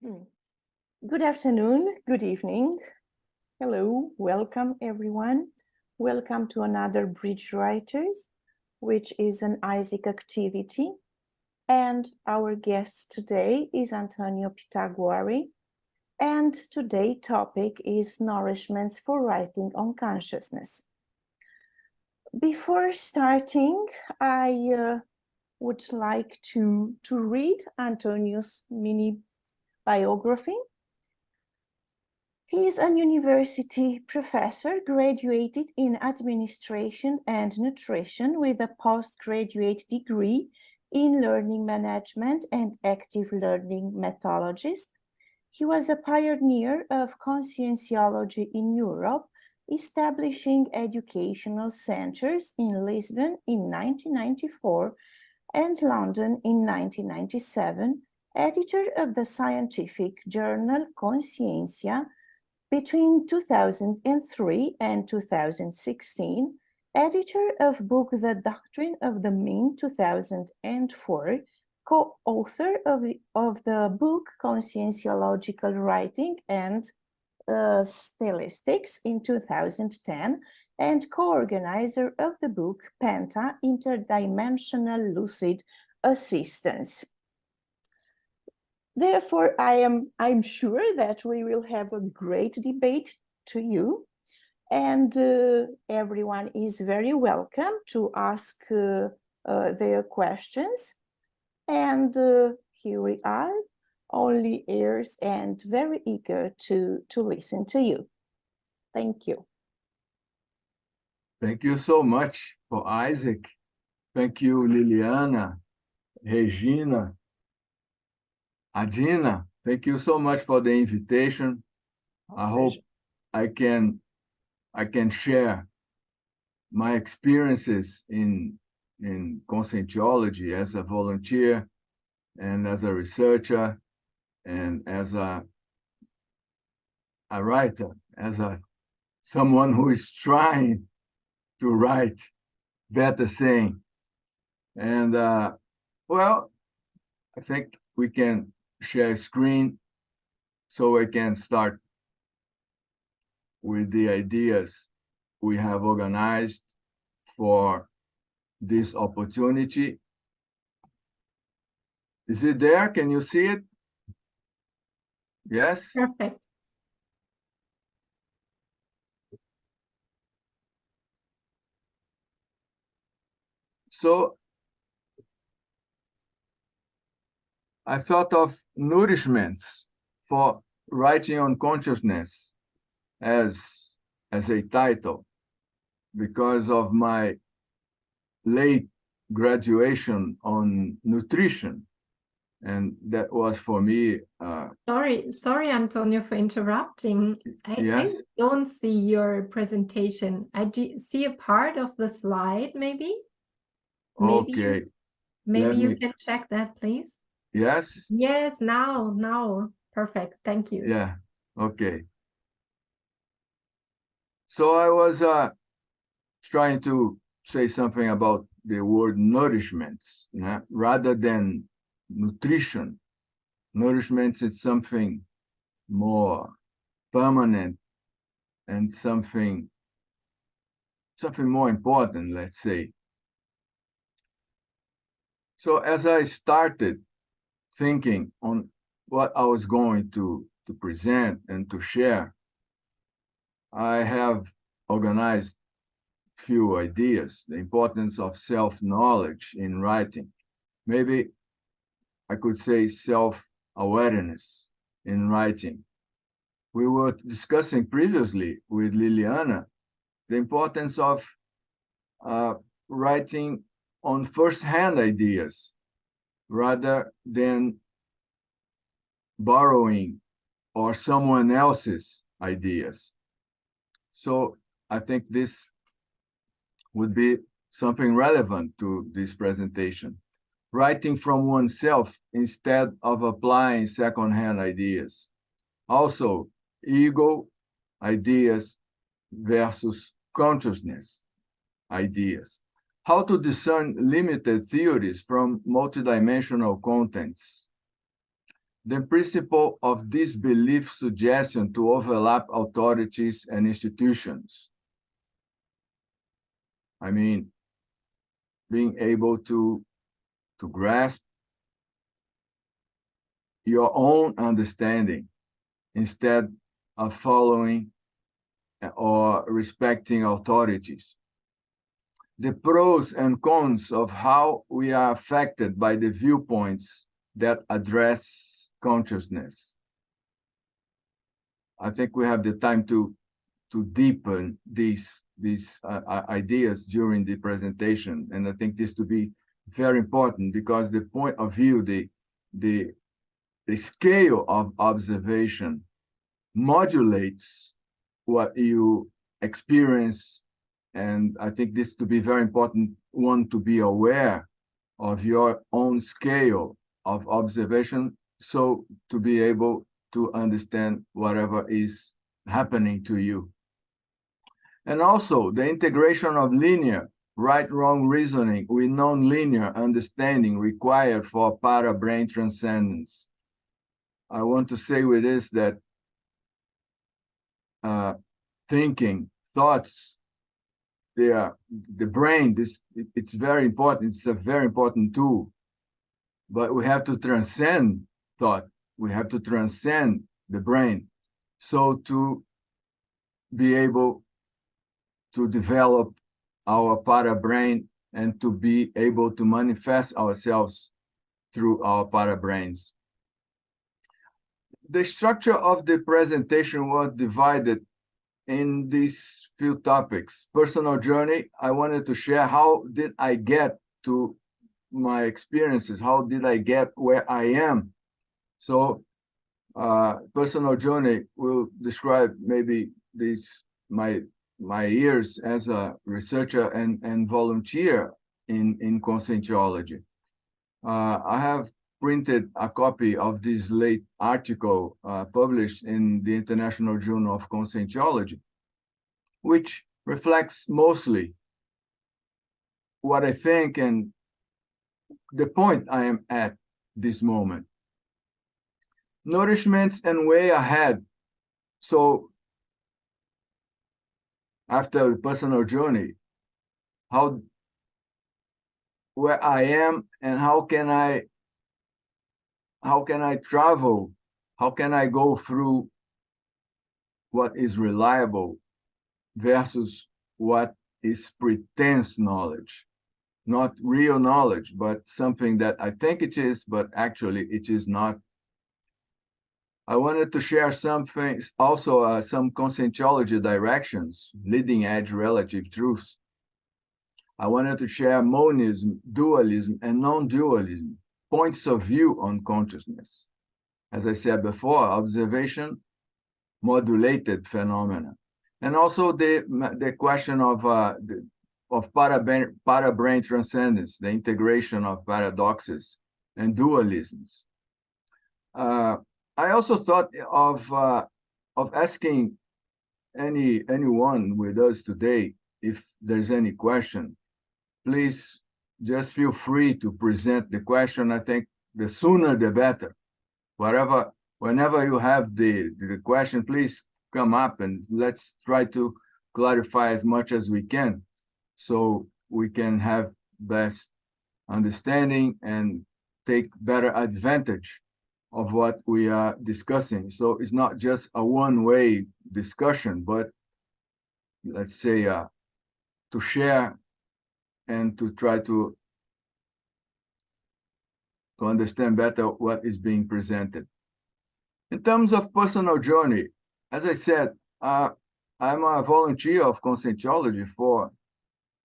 Good afternoon, good evening. Hello, welcome everyone. Welcome to another Bridge Writers, which is an Isaac activity. And our guest today is Antonio Pitaguari. And today's topic is nourishments for writing on consciousness. Before starting, I would like to read Antonio's mini biography. He is a university professor, graduated in administration and nutrition with a postgraduate degree in learning management and active learning methodologies. He was a pioneer of conscientiology in Europe, establishing educational centers in Lisbon in 1994 and London in 1997, editor of the scientific journal Consciência, between 2003 and 2016, editor of book The Doctrine of the Mean 2004, co-author of the book Conscientiological Writing and Stylistics in 2010, and co-organizer of the book Penta, Interdimensional Lucid Assistance. Therefore, I'm sure that we will have a great debate to you, and everyone is very welcome to ask their questions. And here we are, only ears and very eager to listen to you. Thank you. Thank you so much for Isaac. Thank you, Liliana, Regina, Adina. Thank you so much for the invitation. I hope I can share my experiences in conscientiology as a volunteer and as a researcher and as a writer, as someone who is trying to write better saying. And well, I think we can share a screen so I can start with the ideas we have organized for this opportunity. Is it there? Can you see it? Yes? Perfect. So I thought of nourishments for writing on consciousness as a title because of my late graduation on nutrition. And that was for me. Sorry, Antonio, for interrupting. Yes. I don't see your presentation. I see a part of the slide, maybe. Okay. Maybe you can check that, please. Yes. Yes, now. Perfect. Thank you. Yeah. Okay. So I was trying to say something about the word nourishments, rather than nutrition. Nourishments is something more permanent and something more important, let's say. So as I started thinking on what I was going to present and to share, I have organized few ideas, the importance of self-knowledge in writing. Maybe I could say self-awareness in writing. We were discussing previously with Liliana the importance of writing on first-hand ideas rather than borrowing or someone else's ideas. So I think this would be something relevant to this presentation. Writing from oneself instead of applying secondhand ideas. Also, ego ideas versus consciousness ideas. How to discern limited theories from multidimensional contents. the principle of disbelief suggestion to overlap authorities and institutions. I mean, being able to grasp your own understanding instead of following or respecting authorities. The pros and cons of how we are affected by the viewpoints that address consciousness. I think we have the time to deepen these ideas during the presentation, and I think this to be very important because the point of view, the scale of observation modulates what you experience, and I think this to be very important, one, to be aware of your own scale of observation, so to be able to understand whatever is happening to you. And also the integration of linear right-wrong reasoning with nonlinear understanding required for parabrain transcendence. I want to say with this that thinking, thoughts, the brain, it's very important. It's a very important tool, but we have to transcend thought. We have to transcend the brain, so to be able to develop our parabrain and to be able to manifest ourselves through our parabrains. The structure of the presentation was divided in these few topics. Personal journey, I wanted to share how did I get to my experiences, how did I get where I am. So personal journey will describe maybe my years as a researcher and volunteer in conscientiology. I have printed a copy of this late article published in the International Journal of Conscientiology, which reflects mostly what I think and the point I am at this moment. Nourishments and way ahead. So after the personal journey, where I am and how can I travel? How can I go through what is reliable versus what is pretense knowledge? Not real knowledge, but something that I think it is, but actually it is not. I wanted to share some things, also some conscientiology directions, leading edge relative truths. I wanted to share monism, dualism, and non-dualism, points of view on consciousness. As I said before, observation, modulated phenomena. And also the question of parabrain transcendence, the integration of paradoxes and dualisms. I also thought of asking anyone with us today, if there's any question, please just feel free to present the question. I think the sooner the better. Whenever you have the question, please come up and let's try to clarify as much as we can, so we can have best understanding and take better advantage of what we are discussing. So it's not just a one-way discussion, but let's say to share and to try to understand better what is being presented. In terms of personal journey, as I said, I'm a volunteer of conscientiology for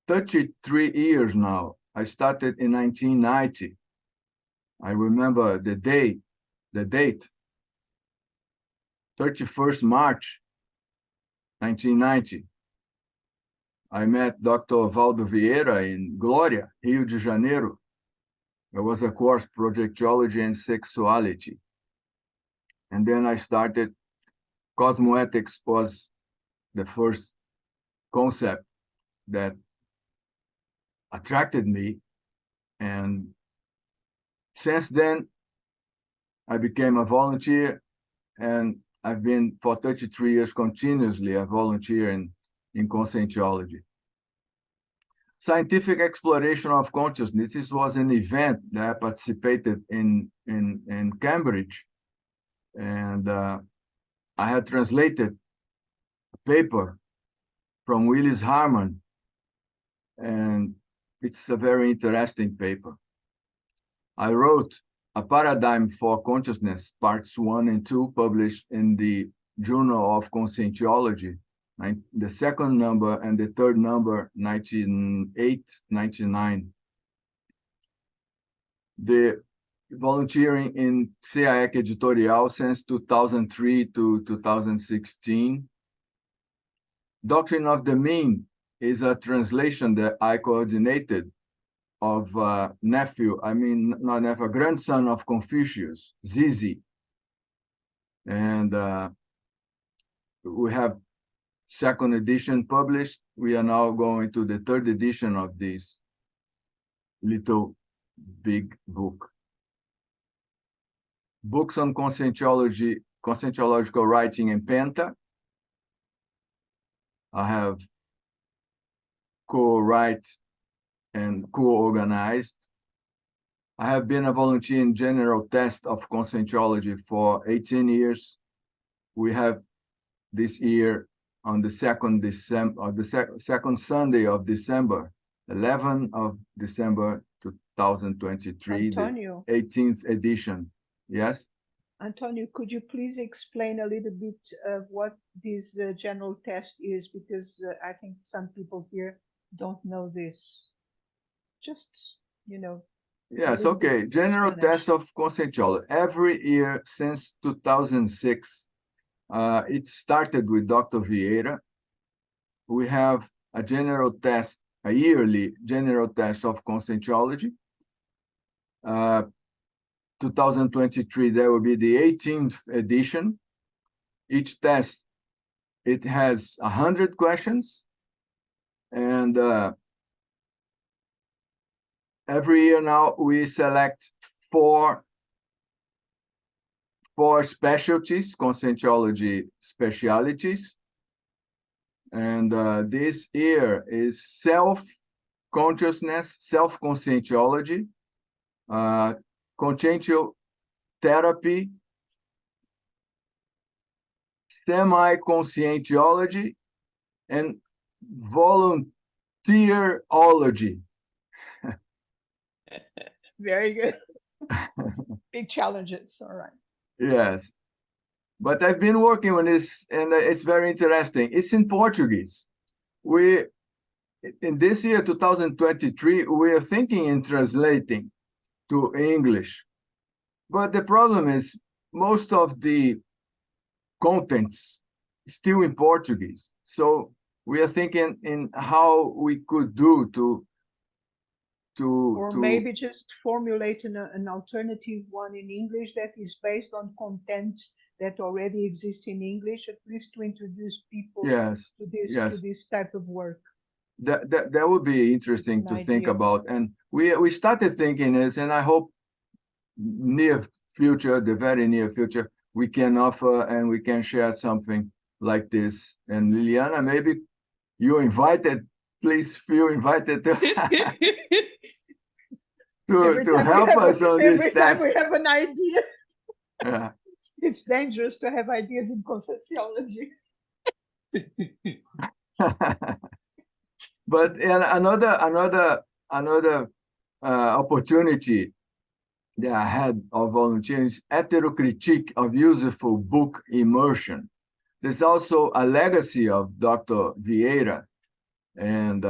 33 years now. I started in 1990. I remember the date, 31st March, 1990. I met Dr. Valdo Vieira in Glória, Rio de Janeiro. There was a course, Projectology and Sexuality. And then I started, cosmoethics was the first concept that attracted me. And since then, I became a volunteer, and I've been for 33 years continuously a volunteer in conscientiology. Scientific exploration of consciousness. This was an event that I participated in Cambridge, and I had translated a paper from Willis Harman, and it's a very interesting paper. I wrote A Paradigm for Consciousness, parts 1 and 2, published in the Journal of Conscientiology, the second number and the third number, 1998, 99. The volunteering in CAEC editorial since 2003 to 2016. Doctrine of the Mean is a translation that I coordinated of a grandson of Confucius, Zizi. And we have second edition published. We are now going to the third edition of this little big book. Books on conscientiology, conscientiological writing in Penta. I have co-write and co-organized. I have been a volunteer in General Test of Conscientiology for 18 years. We have this year on the second Sunday of December, 11th of December 2023, Antonio. the 18th edition. Yes? Antonio, could you please explain a little bit of what this general test is? Because I think some people here don't know this. Just, Yes, okay. General Test of Conscientiology. Every year since 2006, it started with Dr. Vieira. We have a general test, a yearly general test of conscientiology. 2023, there will be the 18th edition. Each test, it has 100 questions. And every year now, we select four specialties, conscientiology specialities. And this year is self-consciousness, self-conscientiology, consciential therapy, semi-conscientiology, and volunteerology. Very good. Big challenges, all right. Yes. But I've been working on this, and it's very interesting. It's in Portuguese. In this year, 2023, we are thinking in translating to English. But the problem is most of the contents still in Portuguese. So we are thinking in how we could do or maybe just formulate an alternative one in English that is based on contents that already exist in English, at least to introduce people to this type of work. That would be interesting to think about. And we started thinking this, and I hope near future, the very near future, we can offer and we can share something like this. And Liliana, maybe you invited, please feel invited to to help us on this task. Every time we have an idea. Yeah. It's dangerous to have ideas in conscientiology. But another opportunity that I had of volunteering is heterocritique of useful book immersion. There's also a legacy of Dr. Vieira, and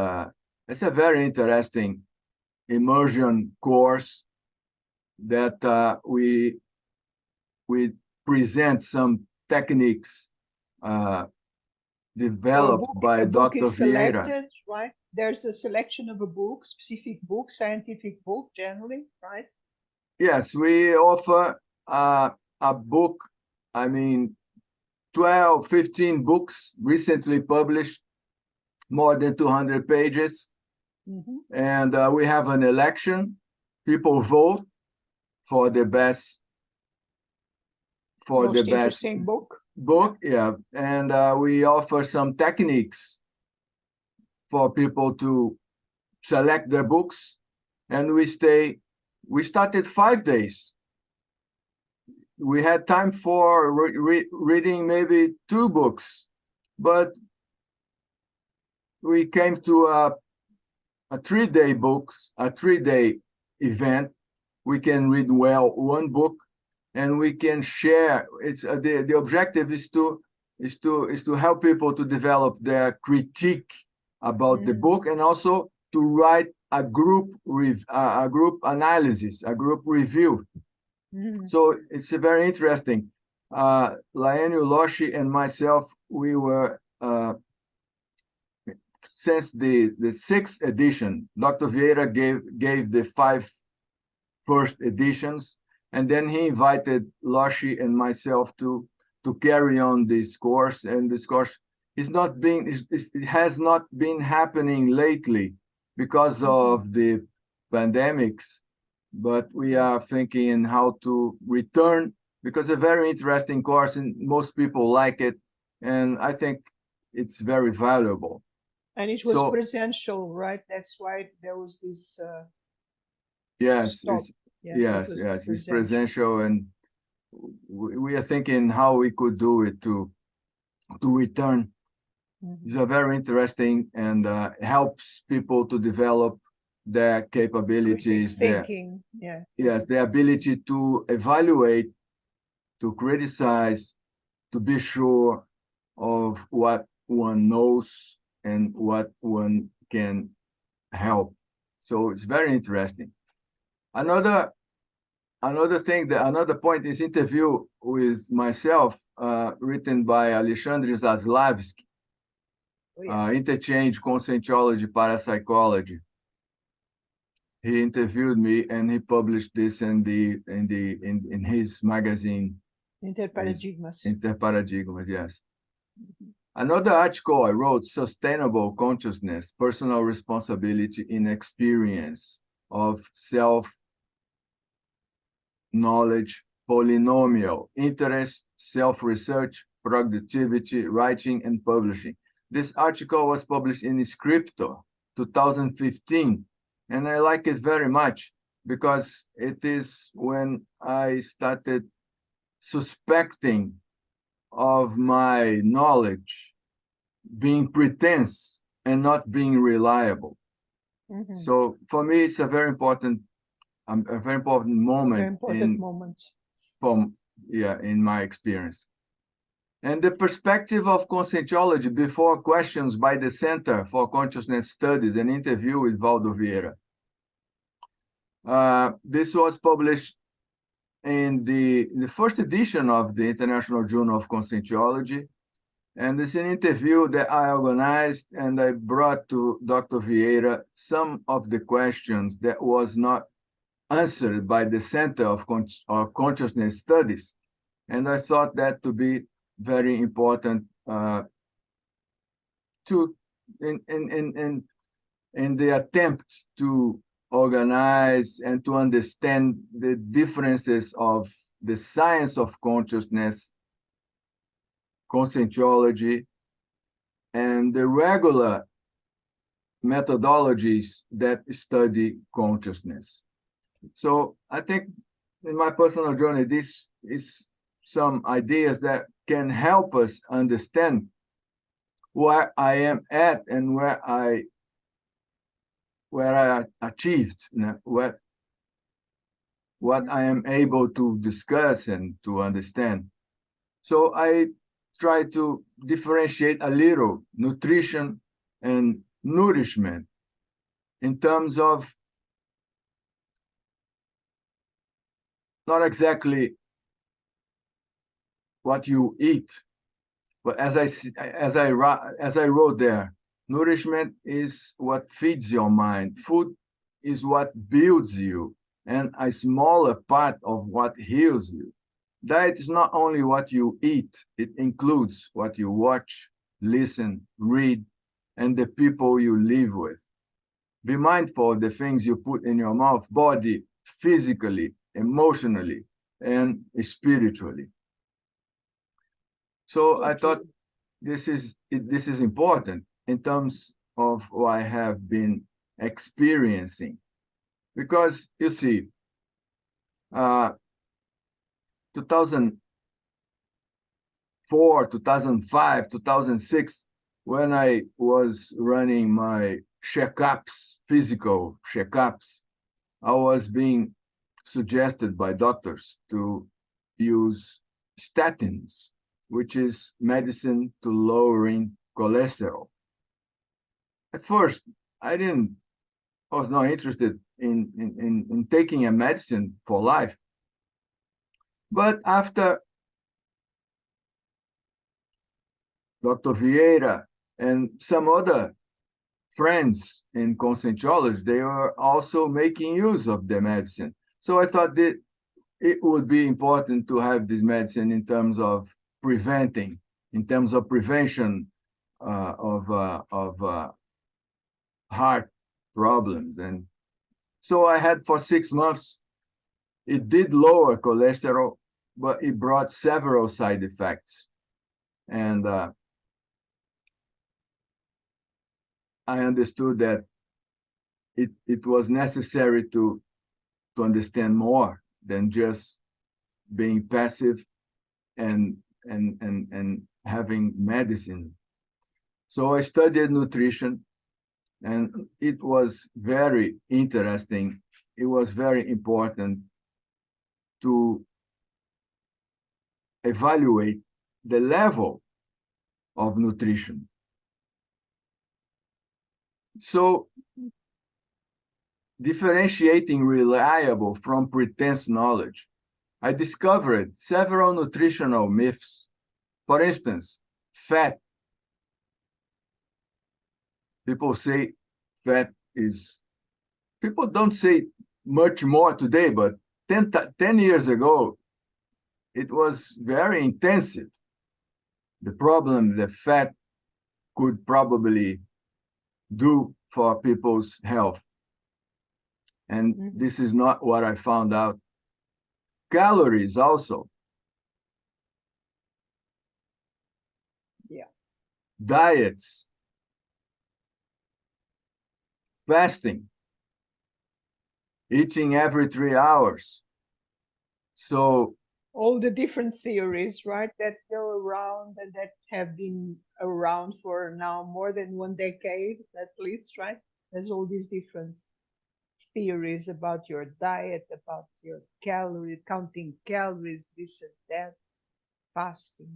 it's a very interesting immersion course that we present some techniques developed by Dr. Vieira. Selected, right? There's a selection of a book, specific book, scientific book, generally, right? Yes, we offer a book, 12, 15 books recently published, more than 200 pages. Mm-hmm. And we have an election. People vote for the best for the Most best interesting book. book. Yeah, and we offer some techniques for people to select their books, and we started 5 days. We had time for reading maybe 2 books, but we came to a 3-day event. We can read well one book, and we can share. It's the objective is to help people to develop their critique about the book, and also to write a group analysis, a group review. So it's a very interesting. Laenio Loshi and myself, we were since the 6th edition. Dr. Vieira gave the 5 first editions, and then he invited Loshi and myself to carry on this course. And this course it has not been happening lately because of the pandemics, but we are thinking in how to return, because a very interesting course and most people like it, and I think it's very valuable. And it was So presential, right? That's why there was this yes, stop. Yeah, it yes, was yes, it's presential. presential, and we are thinking how we could do it to return. It's a very interesting, and helps people to develop their capabilities, their Thinking, yeah. yes, the ability to evaluate, to criticize, to be sure of what one knows and what one can help. So it's very interesting. Another point is interview with myself, written by Alexandre Zaslavsky, Oh, yeah. Interchange Conscientiology Parapsychology. He interviewed me and he published this in his magazine, Interparadigmas. Interparadigmas, yes. Another article I wrote, Sustainable Consciousness, Personal Responsibility in Experience of Self-Knowledge, Polynomial, Interest, Self-Research, Productivity, Writing, and Publishing. This article was published in Scripto, 2015, and I like it very much because it is when I started suspecting of my knowledge being pretense and not being reliable. So for me, it's a very important moment Very important moment. In my experience. And the perspective of conscientiology before questions by the Center for Consciousness Studies, an interview with Valdo Vieira. This was published in the first edition of the International Journal of Conscientiology. And it's an interview that I organized, and I brought to Dr. Vieira some of the questions that was not answered by the Center of Consciousness Studies. And I thought that to be very important in the attempt to organize and to understand the differences of the science of consciousness, conscientiology, and the regular methodologies that study consciousness. So I think in my personal journey, this is some ideas that can help us understand where I am at and where I achieved, what I am able to discuss and to understand. So I try to differentiate a little nutrition and nourishment in terms of not exactly what you eat, but as I wrote there, nourishment is what feeds your mind. Food is what builds you, and a smaller part of what heals you. Diet is not only what you eat, it includes what you watch, listen, read, and the people you live with. Be mindful of the things you put in your mouth, body, physically, emotionally, and spiritually. So I thought this is important in terms of what I have been experiencing, because you see, 2004, 2005, 2006, when I was running my checkups, physical checkups, I was being suggested by doctors to use statins, which is medicine to lowering cholesterol. At first, I didn't, I was not interested in taking a medicine for life. But after Dr. Vieira and some other friends in conscientiology, they were also making use of the medicine. So I thought that it would be important to have this medicine in terms of preventing, in terms of prevention of heart problems. And so I had for 6 months. It did lower cholesterol, but it brought several side effects. And I understood that it was necessary to understand more than just being passive and having medicine. So I studied nutrition, and it was very interesting. It was very important to evaluate the level of nutrition. So differentiating reliable from pretense knowledge, I discovered several nutritional myths. For instance, fat. People say fat is, people don't say much more today, but 10 years ago, it was very intensive. The problem that fat could probably do for people's health. And this is not what I found out. Calories also. Yeah. Diets. Fasting. Eating every 3 hours. So all the different theories, right, that go around and that have been around for now more than 1 decade at least, right? There's all these different theories about your diet, about your calorie, counting calories, this and that, fasting.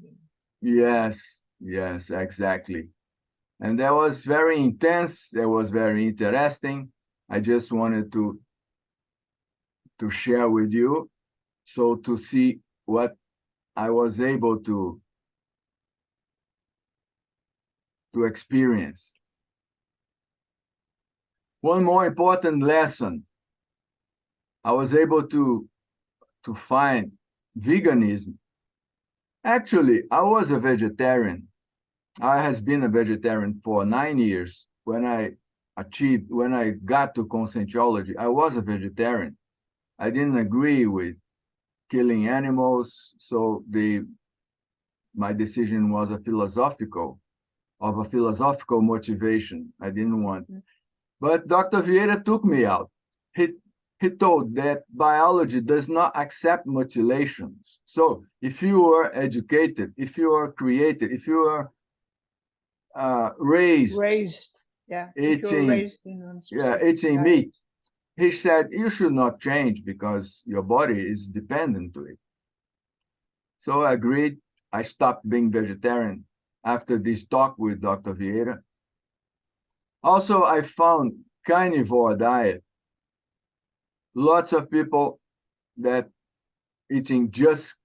yes, yes, exactly. And that was very intense. That was very interesting. I just wanted to share with you, so to see what I was able to experience. One more important lesson, I was able to find veganism. Actually, I was a vegetarian. I has been a vegetarian for 9 years. When I got to conscientiology, I was a vegetarian. I didn't agree with killing animals, so my decision was of a philosophical motivation. I didn't want. But Dr. Vieira took me out. He told that biology does not accept mutilations. So if you are educated, if you are created, if you are raised Yeah, eating, eating meat, he said you should not change because your body is dependent to it. So I agreed. I stopped being vegetarian after this talk with Dr. Vieira. Also, I found carnivore diet. Lots of people that eating just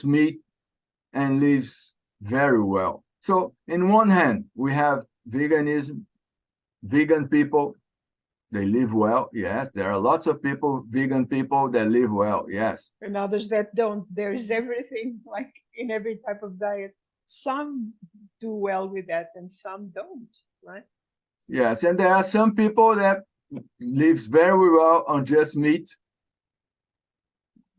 meat and lives very well. So in one hand, we have veganism, vegan people, they live well. Yes, there are lots of people, vegan people that live well. Yes. And others that don't. There's everything like in every type of diet. Some do well with that and some don't, right? Yes, and there are some people that lives very well on just meat.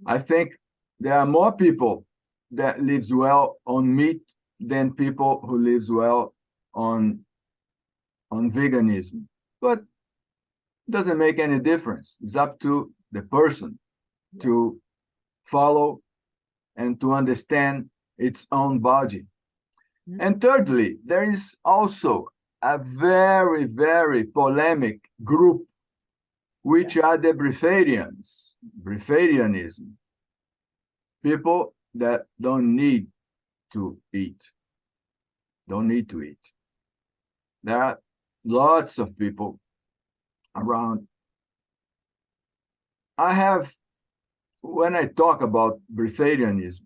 I think there are more people that lives well on meat than people who lives well on veganism. But it doesn't make any difference. It's up to the person to follow and to understand its own body. And thirdly, there is also a very, very polemic group, which are the breatharians, breatharianism, people that don't need to eat, don't need to eat. There are lots of people around. When I talk about breatharianism,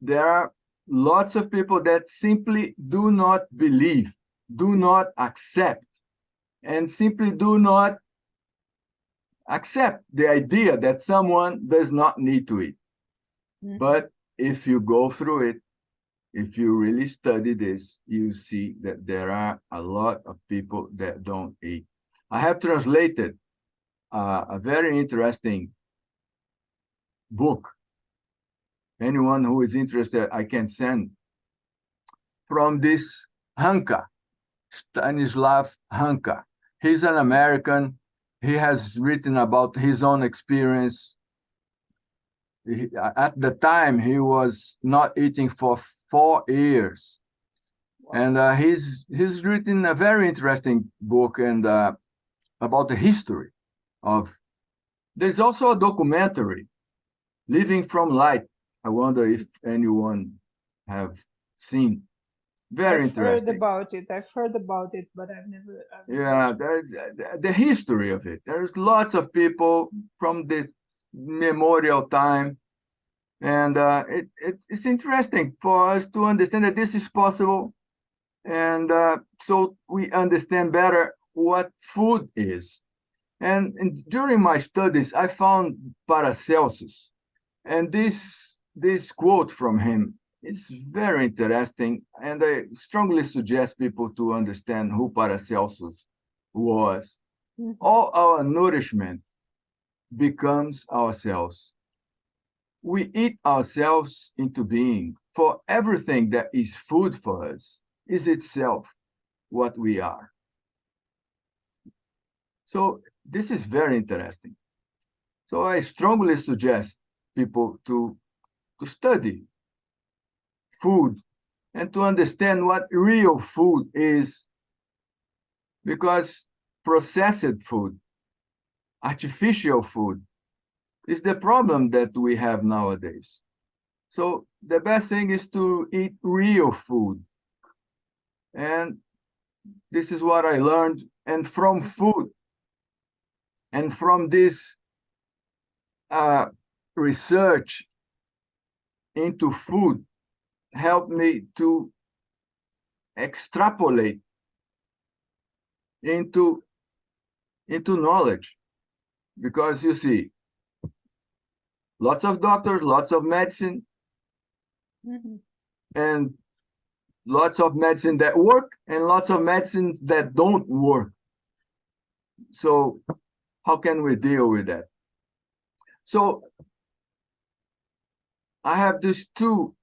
there are lots of people that simply do not believe, do not accept, and simply do not accept the idea that someone does not need to eat. But if you go through it, if you really study this, you see that there are a lot of people that don't eat. I have translated a very interesting book. Anyone who is interested, I can send, from this Hanka, Stanislav Hanka. He's an American. He has written about his own experience. At the time, he was not eating for 4 years. And he's written a very interesting book and about the history of. There's also a documentary, Living from Light. I wonder if anyone have seen. Very interesting. I've heard about it, but I've never. Yeah, the history of it. There's lots of people from the memorial time, and it's interesting for us to understand that this is possible, and so we understand better what food is. And during my studies, I found Paracelsus, and this quote from him is very interesting, and I strongly suggest people to understand who Paracelsus was. All our nourishment becomes ourselves. We eat ourselves into being, for everything that is food for us is itself what we are. So this is very interesting. So I strongly suggest people to study food and to understand what real food is, because processed food, artificial food, is the problem that we have nowadays. So the best thing is to eat real food. And this is what I learned. And from food and from this research into food, helped me to extrapolate into knowledge. Because you see, lots of doctors, lots of medicine, and lots of medicine that work, and lots of medicines that don't work. So how can we deal with that? So I have these 2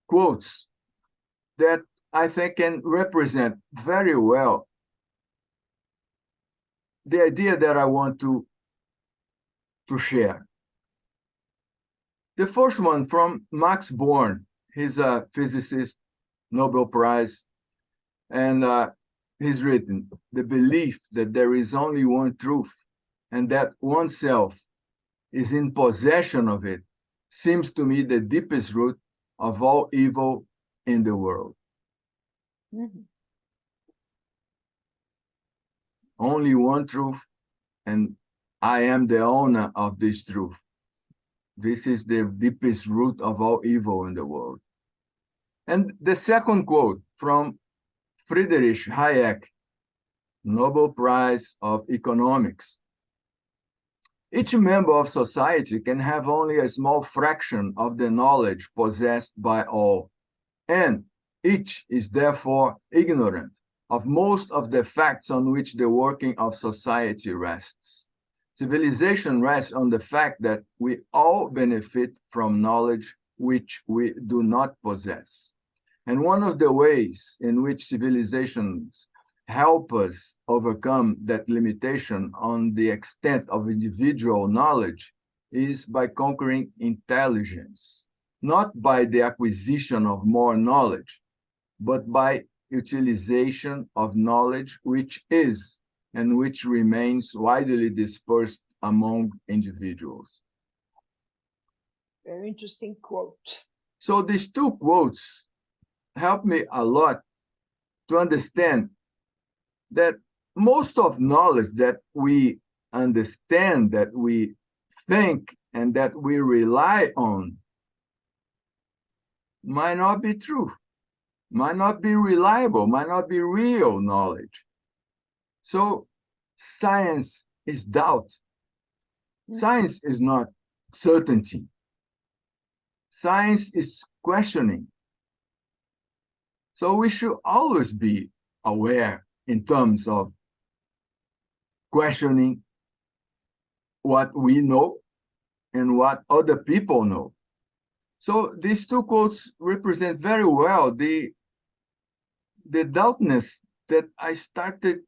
quotes that I think can represent very well the idea that I want to share. The first one from Max Born. He's a physicist, Nobel Prize, and he's written, "The belief that there is only one truth and that oneself is in possession of it seems to me the deepest root of all evil in the world." Only one truth, and I am the owner of this truth. This is the deepest root of all evil in the world. And the second quote from Friedrich Hayek, Nobel Prize of Economics. Each member of society can have only a small fraction of the knowledge possessed by all, and each is therefore ignorant of most of the facts on which the working of society rests. Civilization rests on the fact that we all benefit from knowledge which we do not possess. And one of the ways in which civilizations help us overcome that limitation on the extent of individual knowledge is by conquering intelligence, not by the acquisition of more knowledge, but by utilization of knowledge which is and which remains widely dispersed among individuals. Very interesting quote. So these two quotes help me a lot to understand that most of knowledge that we understand, that we think, and that we rely on might not be true, might not be reliable, might not be real knowledge. So science is doubt. Science is not certainty. Science is questioning. So we should always be aware in terms of questioning what we know and what other people know. So these two quotes represent very well the doubtness that I started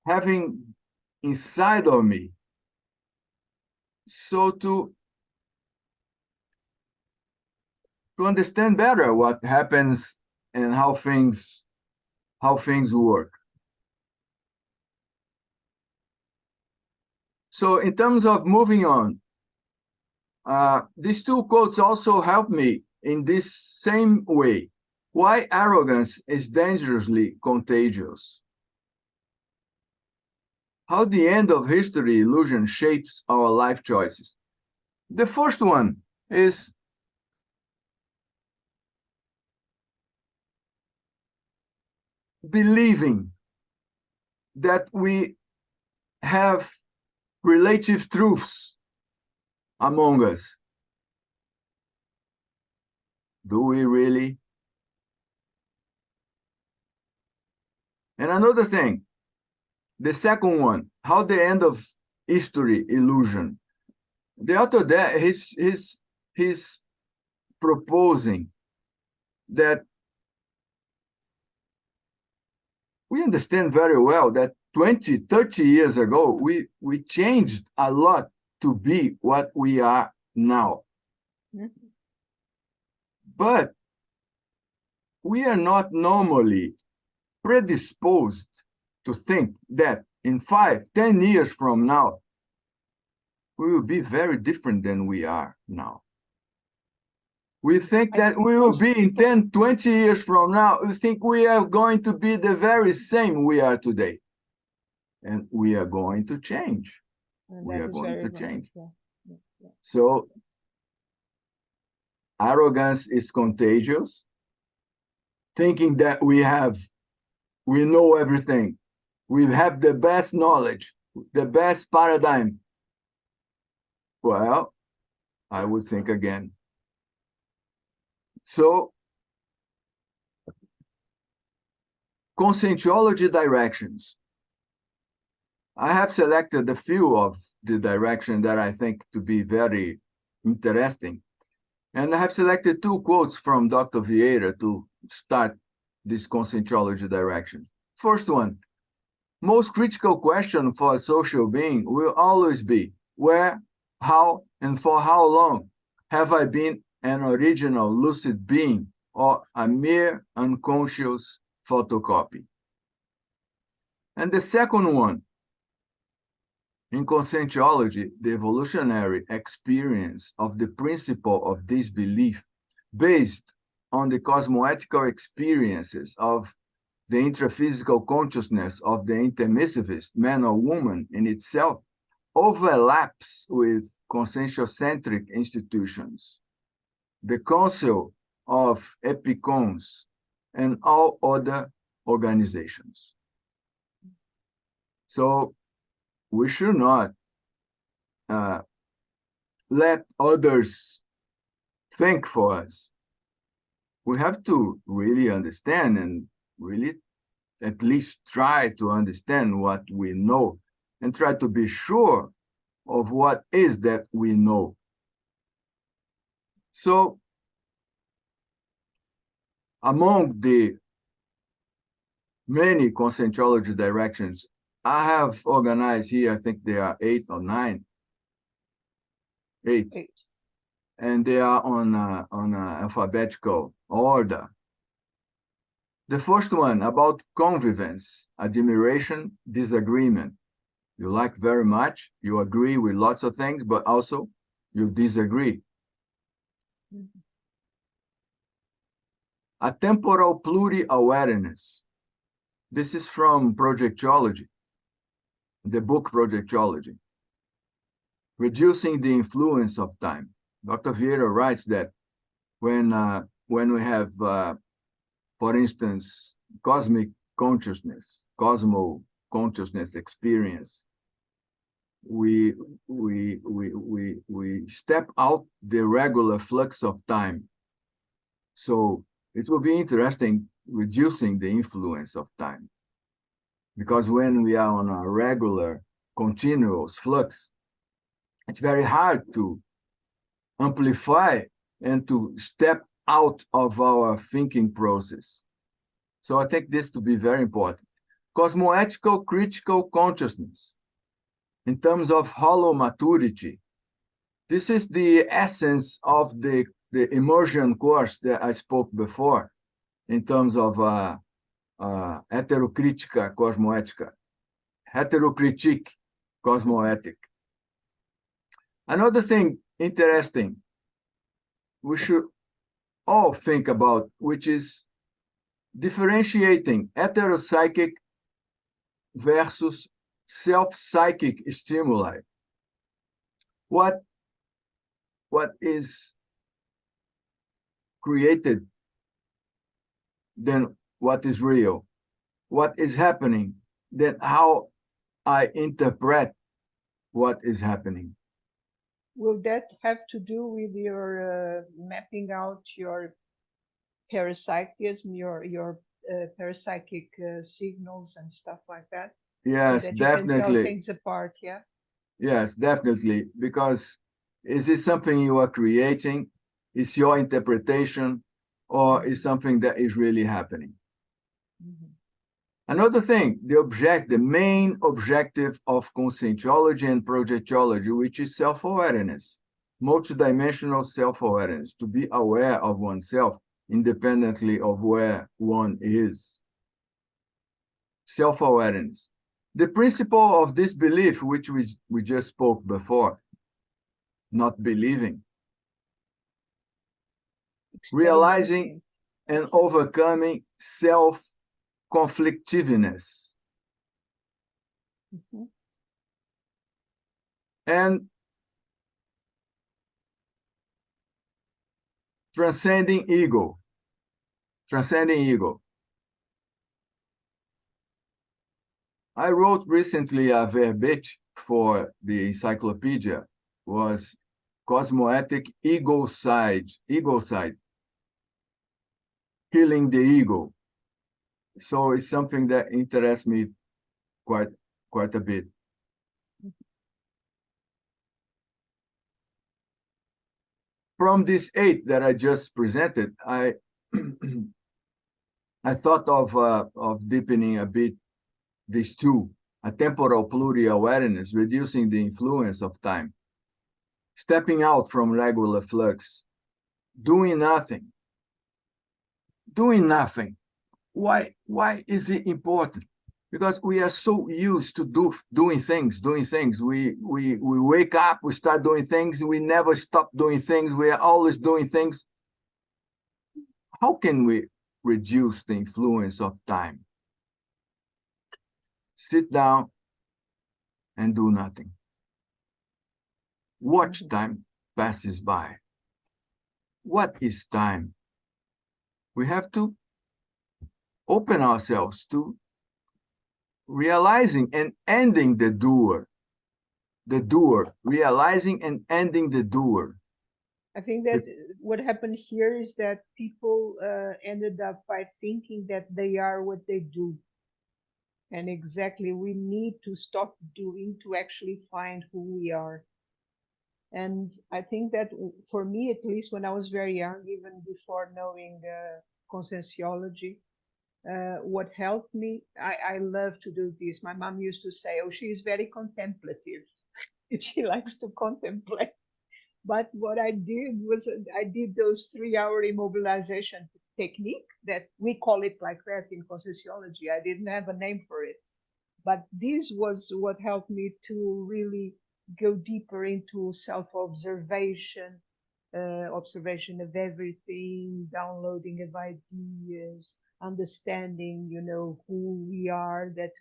having inside of me. So to understand better what happens and how things work. So in terms of moving on, these two quotes also help me in this same way. Why arrogance is dangerously contagious. How the end of history illusion shapes our life choices. The first one is believing that we have relative truths among us. Do we really? And another thing, the second one, how the end of history illusion. The author there, he's proposing that we understand very well that 20, 30 years ago, we changed a lot to be what we are now. But we are not normally predisposed to think that in 5, 10 years from now, we will be very different than we are now. We think that we will be in 10, 20 years from now, we think we are going to be the very same we are today. And we are going to change. We are going to change. So arrogance is contagious. Thinking that we know everything. We have the best knowledge, the best paradigm. Well, I would think again. So, conscientiology directions. I have selected a few of the directions that I think to be very interesting. And I have selected two quotes from Dr. Vieira to start this conscientiology direction. First one, most critical question for a social being will always be, where, how, and for how long have I been an original lucid being or a mere unconscious photocopy? And the second one, in conscientiology, the evolutionary experience of the principle of disbelief based on the cosmoetical experiences of the intraphysical consciousness of the intermissivist man or woman in itself overlaps with conscientiocentric institutions, the Council of Epicons, and all other organizations. So we should not let others think for us. We have to really understand and really at least try to understand what we know and try to be sure of what is that we know. So among the many conscientiology directions, I have organized here, I think there are 8 or 9, 8, Eight. and they are on alphabetical order. The first one about convivence, admiration, disagreement. You like very much, you agree with lots of things, but also you disagree. Mhm. A temporal pluri-awareness. This is from Projectology, the book Projectology. Reducing the influence of time. Dr. Vieira writes that when we have, for instance, cosmic consciousness, cosmo consciousness experience, we step out the regular flux of time. So it will be interesting reducing the influence of time. Because when we are on a regular, continuous flux, it's very hard to amplify and to step out of our thinking process. So I think this to be very important. Cosmoethical critical consciousness, in terms of hollow maturity. This is the essence of the immersion course that I spoke before, in terms of heterocrítica cosmoética, heterocritique cosmoethic. Another thing interesting we should all think about, which is differentiating heteropsychic versus self-psychic stimuli. What is created, then what is real? What is happening, then how I interpret what is happening. Will that have to do with your mapping out your parapsychism, your parapsychic signals and stuff like that? So Yes, that you can tell definitely. things apart, yeah? Yes, definitely. Because is it something you are creating? Is your interpretation, or is something that is really happening? Mhm. Another thing, the main objective of conscientiology and projectology, which is self-awareness, multidimensional self-awareness, to be aware of oneself independently of where one is. Self-awareness. The principle of disbelief, which we just spoke before, not believing. Realizing and overcoming self-conflictiveness. Mhm. And transcending ego. Transcending ego. I wrote recently a verbete for the encyclopedia, was cosmoethic egocide, killing the ego. So it's something that interests me quite a bit. From these 8 that I just presented, I I thought of deepening a bit these 2, a temporal pluri-awareness, reducing the influence of time, stepping out from regular flux, doing nothing. Doing nothing. Why is it important? Because we are so used to doing things. We wake up, we start doing things, we never stop doing things, we are always doing things. How can we reduce the influence of time? Sit down and do nothing. Watch time passes by. What is time? We have to open ourselves to realizing and ending the doer. The doer, realizing and ending the doer. I think that what happened here is that people ended up by thinking that they are what they do. and exactly we need to stop doing to actually find who we are. And I think that for me, at least when I was very young, even before knowing conscienciology, what helped me, I love to do this. My mom used to say, oh, she is very contemplative. She likes to contemplate. But what I did was I did those 3 hour immobilization technique that we call it like that in conscienciology. I didn't have a name for it. But this was what helped me to really go deeper into self-observation, observation of everything, downloading of ideas, understanding, who we are, that,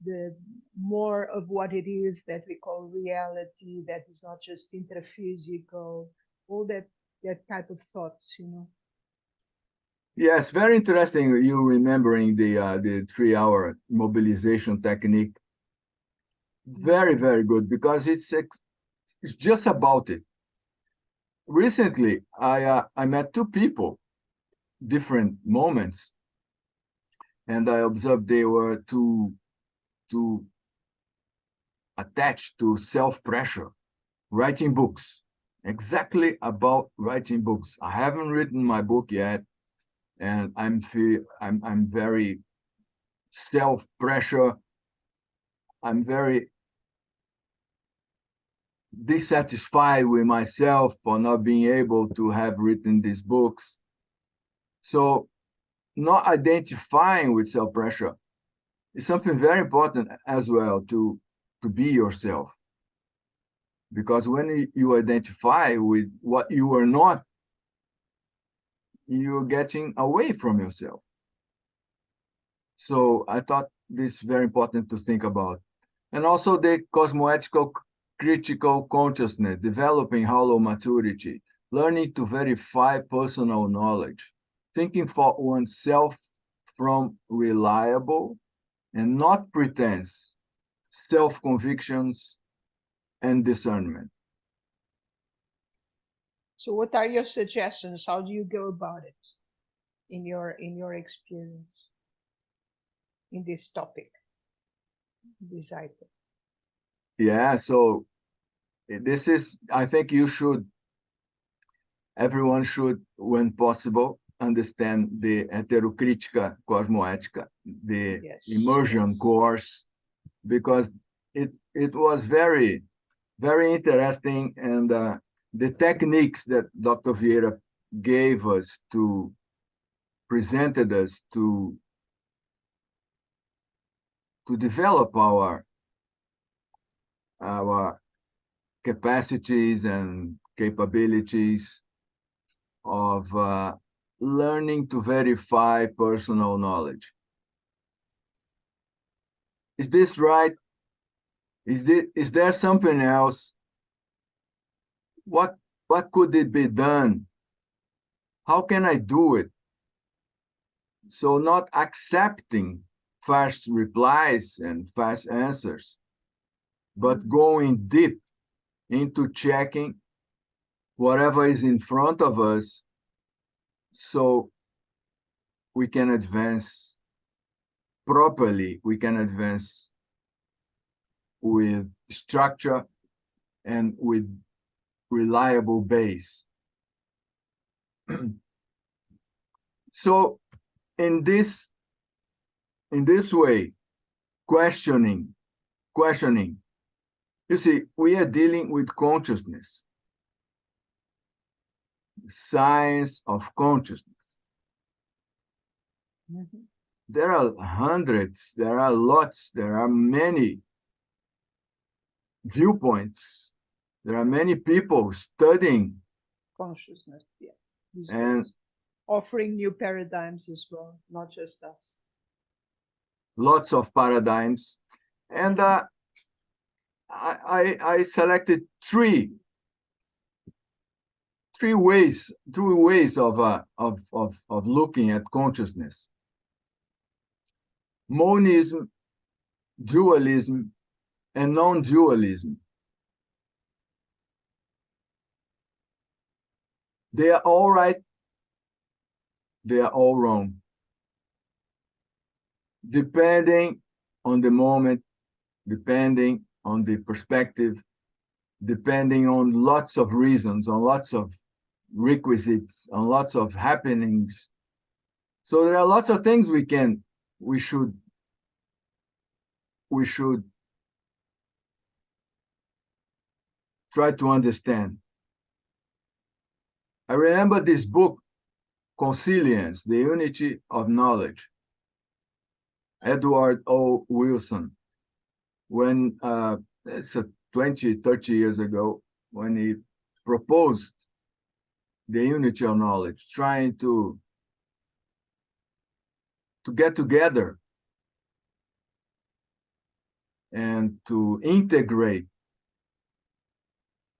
the more of what it is that we call reality, that is not just intraphysical, all that type of thoughts. Yes, very interesting. You remembering the 3 hour mobilization technique. Very, very good, because it's just about it. Recently, I met two people, different moments, and I observed they were too attached to self-pressure, writing books, exactly about writing books. I haven't written my book yet, and I'm very self-pressure. I'm very dissatisfied with myself for not being able to have written these books. So not identifying with self-pressure is something very important as well, to be yourself. Because when you identify with what you are not, you're getting away from yourself. So I thought this is very important to think about. And also the cosmoetical critical consciousness, developing hollow maturity, learning to verify personal knowledge, thinking for oneself from reliable and not pretense, self-convictions and discernment. So what are your suggestions? How do you go about it in your experience in this topic, this item? Yeah, so this is, I think everyone should, when possible, understand the heterocrítica cosmoética, the Yes, immersion yes. course, because it was very, very interesting, and the techniques that Dr. Vieira gave us presented us to develop our capacities and capabilities of learning to verify personal knowledge. Is this right? Is there something else? What could it be done? How can I do it? So not accepting fast replies and fast answers, but going deep into checking whatever is in front of us, so we can advance properly, we can advance with structure and with reliable base. So in this way, questioning, you see, we are dealing with consciousness, science of consciousness. Mhm. There are hundreds, there are lots, there are many viewpoints. There are many people studying, Consciousness, yeah. These and days. Offering new paradigms as well, not just us. lots of paradigms. And I selected three ways of looking at consciousness: monism, dualism, and non-dualism. They are all right, they are all wrong. depending on the moment, depending on the perspective, depending on lots of reasons, on lots of requisites, on lots of happenings. So there are lots of things we should try to understand. I remember this book, Consilience, The Unity of Knowledge, Edward O. Wilson, when it's 20, 30 years ago, when he proposed the unity of knowledge, trying to get together and to integrate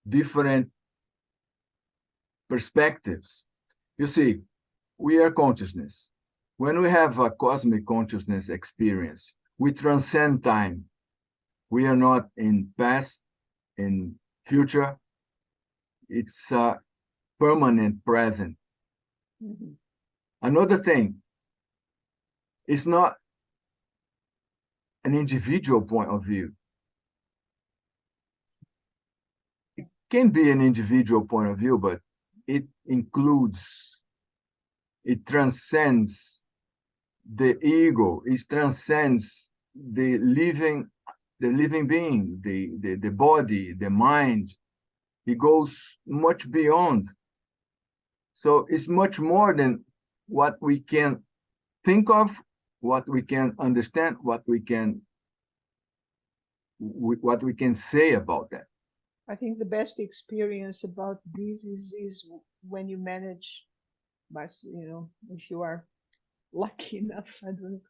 different perspectives. You see, we are consciousness. When we have a cosmic consciousness experience, we transcend time. We are not in past, in future. It's a permanent present. Mhm. Another thing, it's not an individual point of view. It can be an individual point of view, but it includes, it transcends the ego, it transcends the living being, the body, the mind. It goes much beyond. So it's much more than what we can think of, what we can understand, what we can say about that. I think the best experience about this is when you manage, if you are lucky enough, I don't know,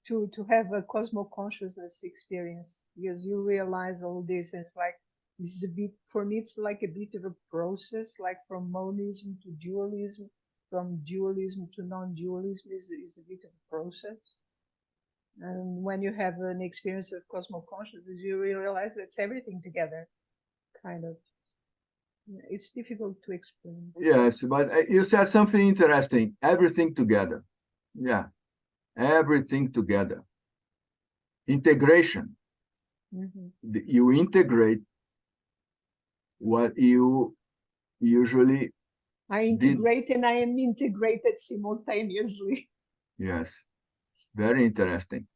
to have a cosmo consciousness experience, because you realize all this, and it's like, this is a bit, for me, it's like a bit of a process, like from monism to dualism, from dualism to non-dualism is a bit of a process. And when you have an experience of cosmo consciousness, you realize that's everything together, kind of. It's difficult to explain. Yes, but you said something interesting. Everything together. Yeah, everything together. Integration. Mm-hmm. You integrate what you usually I integrate and I am integrated simultaneously. Yes, very interesting.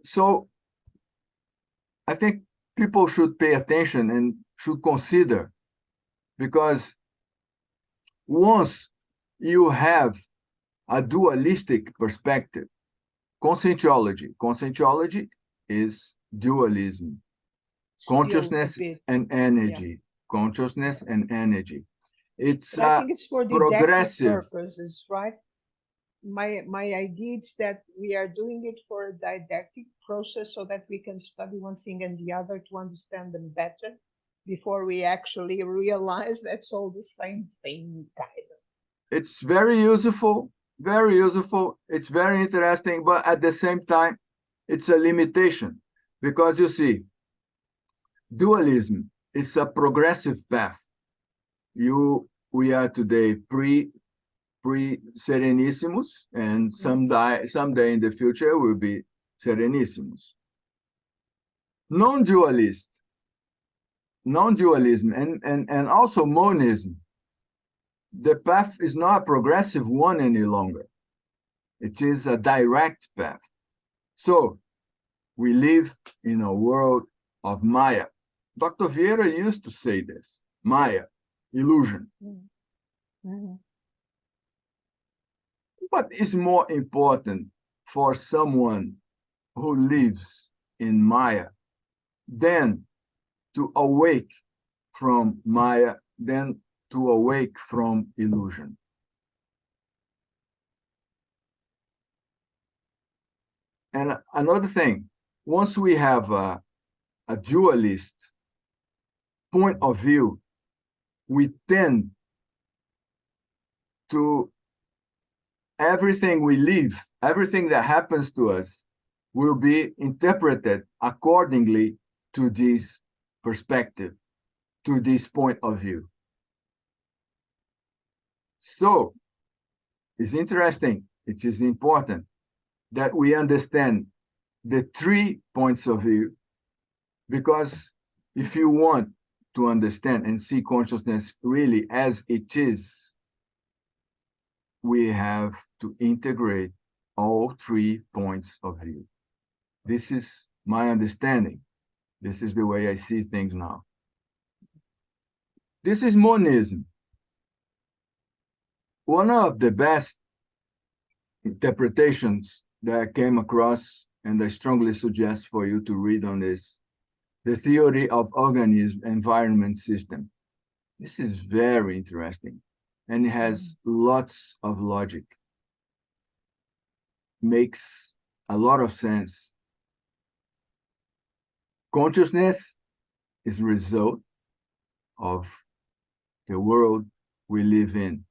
So I think people should pay attention and should consider, because once you have a dualistic perspective, conscientiology is dualism, Still a consciousness bit, and energy, consciousness and energy. It's but I think it's for didactic progressive. purposes, right? My idea is that we are doing it for a didactic process so that we can study one thing and the other to understand them better before we actually realize that's all the same thing, kind of. It's very useful, very useful. It's very interesting, but at the same time, it's a limitation, because you see, dualism is a progressive path. We are today pre Serenissimus, and someday in the future will be Serenissimus. Non-dualism, and also monism. The path is not a progressive one any longer. It is a direct path. So we live in a world of Maya. Dr. Vieira used to say this, Maya, illusion. Mm-hmm. What is more important for someone who lives in Maya than to awake from Maya, than to awake from illusion? And another thing, once we have a dualist point of view, we tend to, everything we live, everything that happens to us will be interpreted accordingly to this perspective, to this point of view. So it's interesting, it is important that we understand the 3 points of view, because if you want to understand and see consciousness really as it is, we have to integrate all 3 points of view. This is my understanding. This is the way I see things now. This is monism. One of the best interpretations that I came across, and I strongly suggest for you to read on this, the theory of organism environment system. This is very interesting, and it has lots of logic. Makes a lot of sense. Consciousness is a result of the world we live in.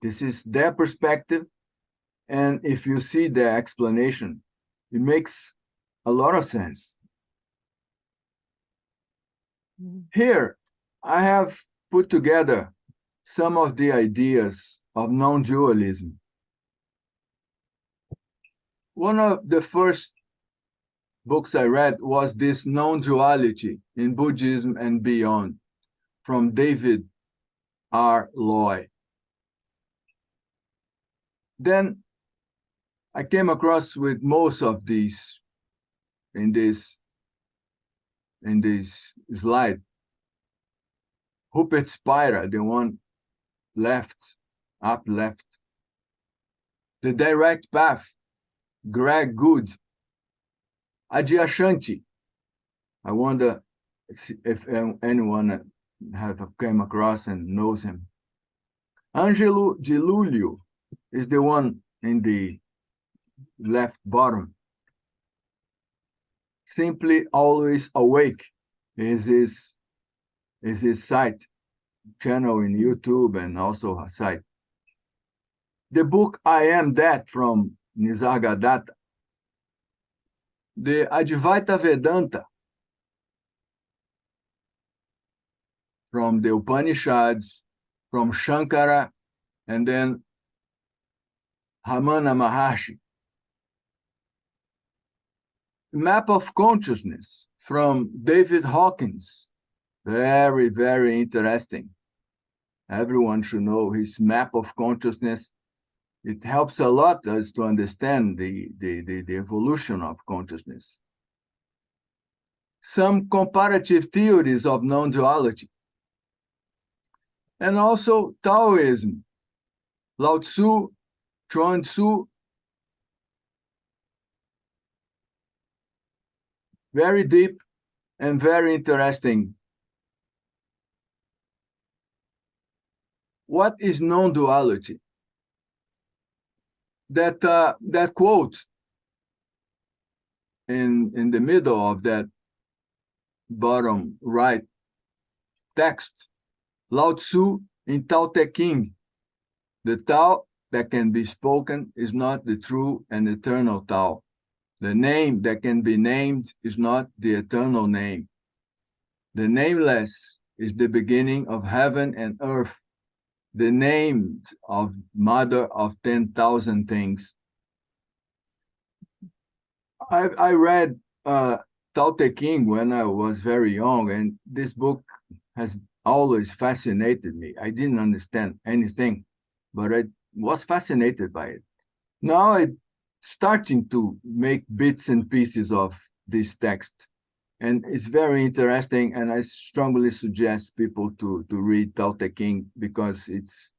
This is their perspective, and if you see their explanation, it makes a lot of sense. Here, I have put together some of the ideas of non-dualism. One of the first books I read was this Non-Duality in Buddhism and Beyond from David R. Loy. Then I came across with most of these in this slide. Rupert Spira, the one left, up left. The Direct Path, Greg Good. Adyashanti. I wonder if anyone have came across and knows him. Angelo Di Lulio is the one in the left bottom. Simply Always Awake is his site, channel in YouTube, and also a site. The book I Am That from Nisargadatta. The Advaita Vedanta from the Upanishads, from Shankara, and then Ramana Maharshi. Map of Consciousness from David Hawkins. Very, very interesting. Everyone should know his map of consciousness. It helps a lot us to understand the evolution of consciousness. Some comparative theories of non-duality. And also Taoism, Lao Tzu, Chuang Tzu. Very deep and very interesting. What is non-duality? That quote in the middle of that bottom right text, Lao Tzu in Tao Te Ching. The Tao that can be spoken is not the true and eternal Tao. The name that can be named is not the eternal name. The nameless is the beginning of heaven and earth, the named of mother of 10,000 things. I read Tao Te Ching when I was very young, and this book has always fascinated me. I didn't understand anything, but I was fascinated by it. Now I'm starting to make bits and pieces of this text, and it's very interesting, and I strongly suggest people to read Tao Te Ching because it's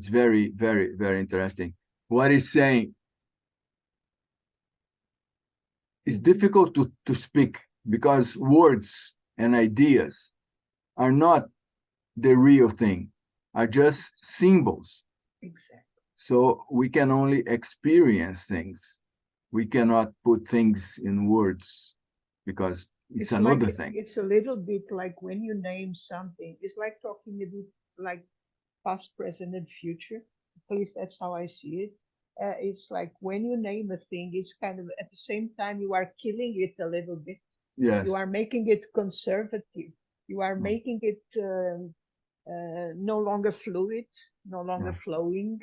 very, very, very interesting. What he's saying is difficult to speak because words and ideas are not the real thing, are just symbols. Exactly. So we can only experience things. We cannot put things in words because it's another like, thing. It's a little bit like when you name something, it's like talking a bit like past, present, and future. At least that's how I see it. It's like when you name a thing, it's kind of at the same time you are killing it a little bit. Yes. You are making it conservative. You are Mm. making it no longer fluid, no longer Yeah. flowing.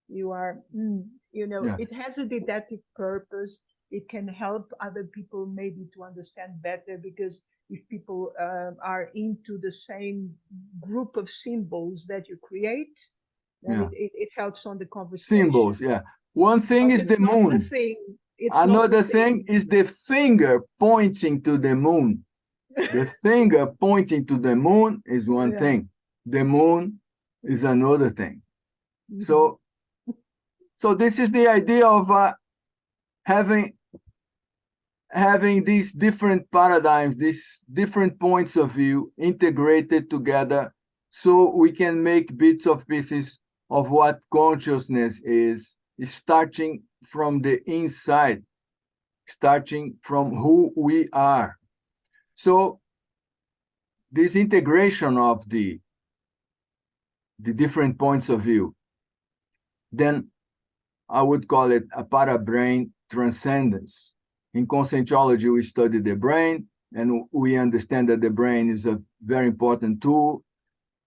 You are, Yeah. it has a didactic purpose. It can help other people maybe to understand better, because if people are into the same group of symbols that you create, then Yeah. it helps on the Symbols. conversation. Yeah. One thing But is the it's not the moon. thing. It's not the Another thing thing. is the finger pointing to the moon. The finger pointing to the moon is one Yeah. thing. The moon is another thing. Mhm. So this is the idea of having these different paradigms, these different points of view integrated together, so we can make bits of pieces of what consciousness is starting from the inside, starting from who we are. So this integration of the different points of view, then I would call it a parabrain transcendence. In conscientiology, we study the brain, and we understand that the brain is a very important tool,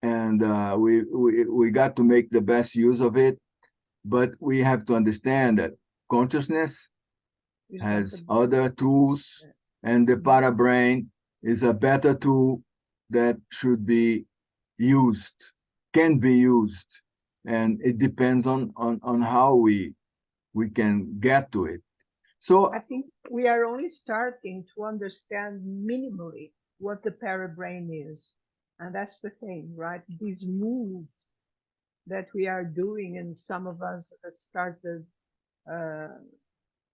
and we got to make the best use of it. But we have to understand that consciousness It's not has other tools, and the Mhm. parabrain is a better tool that should be used, can be used, and it depends on how we can get to it. So I think we are only starting to understand minimally what the parabrain is. And that's the thing, right? These moves that we are doing, and some of us have started uh,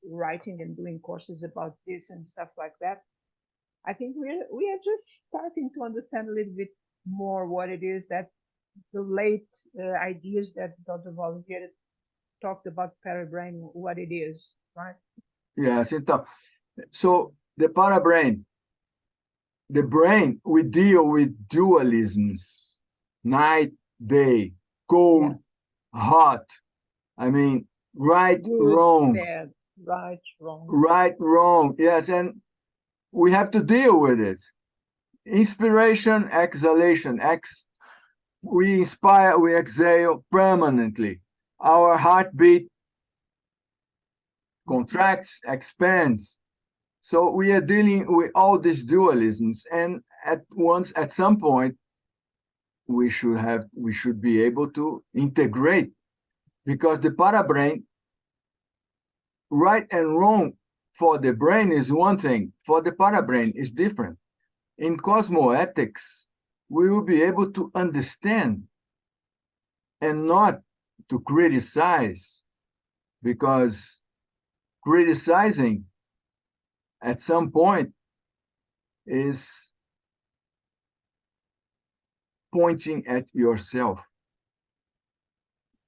writing and doing courses about this and stuff like that. I think we are just starting to understand a little bit more what it is, that the late ideas that Dr. Volunteer talked about parabrain, what it is, right? yes, so the parabrain, the brain, we deal with dualisms, night, day, Yeah. cold, hot. I mean, right, Good, wrong, bad, right, wrong. right, wrong. Yes, and we have to deal with it. Inspiration, exhalation. We inspire, we exhale permanently. Our heartbeat contracts, expands. So we are dealing with all these dualisms, and at some point, we should be able to integrate, because the parabrain, right and wrong for the brain is one thing, for the parabrain is different. In cosmoethics, we will be able to understand and not to criticize, because criticizing at some point is pointing at yourself,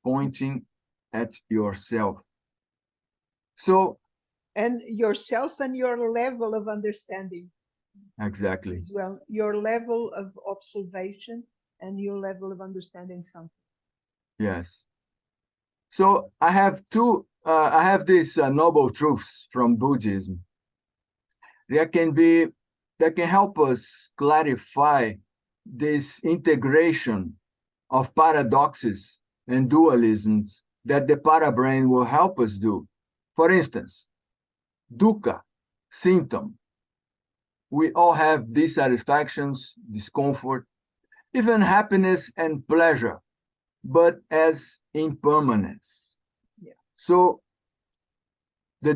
pointing at yourself. So, And yourself and your level of understanding exactly, as well, your level of observation and your level of understanding something. yes. So I have these noble truths from Buddhism that can be, that can help us clarify this integration of paradoxes and dualisms that the parabrain will help us do. For instance, dukkha, symptom. We all have dissatisfactions, discomfort, even happiness and pleasure, but as impermanence. Yeah. So the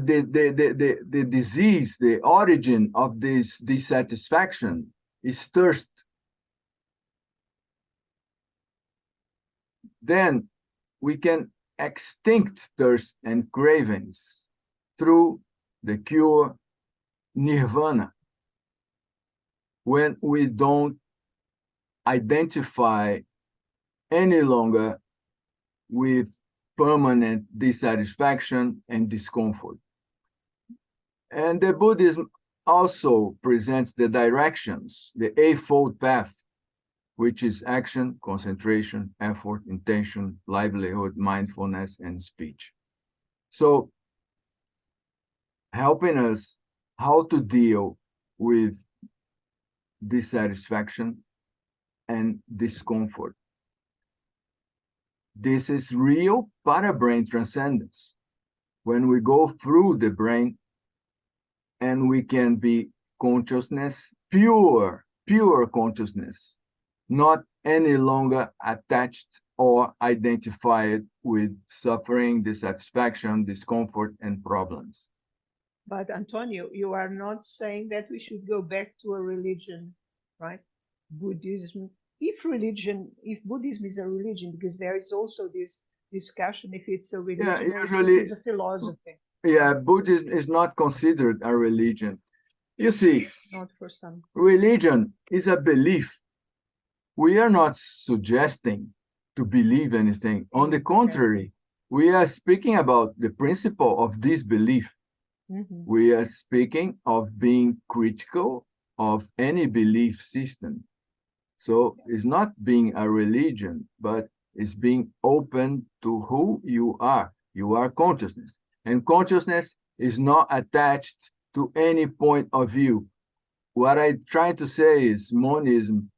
disease, the origin of this dissatisfaction is thirst. Then we can extinct thirst and cravings through the cure nirvana, when we don't identify any longer with permanent dissatisfaction and discomfort. And the Buddhism also presents the directions, the Eightfold Path, which is action, concentration, effort, intention, livelihood, mindfulness, and speech. So, helping us how to deal with dissatisfaction and discomfort. This is real parabrain transcendence. When we go through the brain and we can be consciousness, pure consciousness, not any longer attached or identified with suffering, dissatisfaction, discomfort, and problems. But Antonio, you are not saying that we should go back to a religion, right? Buddhism. If Buddhism is a religion, because there is also this discussion if it's a religion or if it is a philosophy. Yeah, Buddhism is not considered a religion. You see, Not for some. religion is a belief. We are not suggesting to believe anything. On the contrary, we are speaking about the principle of disbelief. Mhm. We are speaking of being critical of any belief system. So it's not being a religion, but it's being open to who you are. You are consciousness. And consciousness is not attached to any point of view. What I try to say is monism,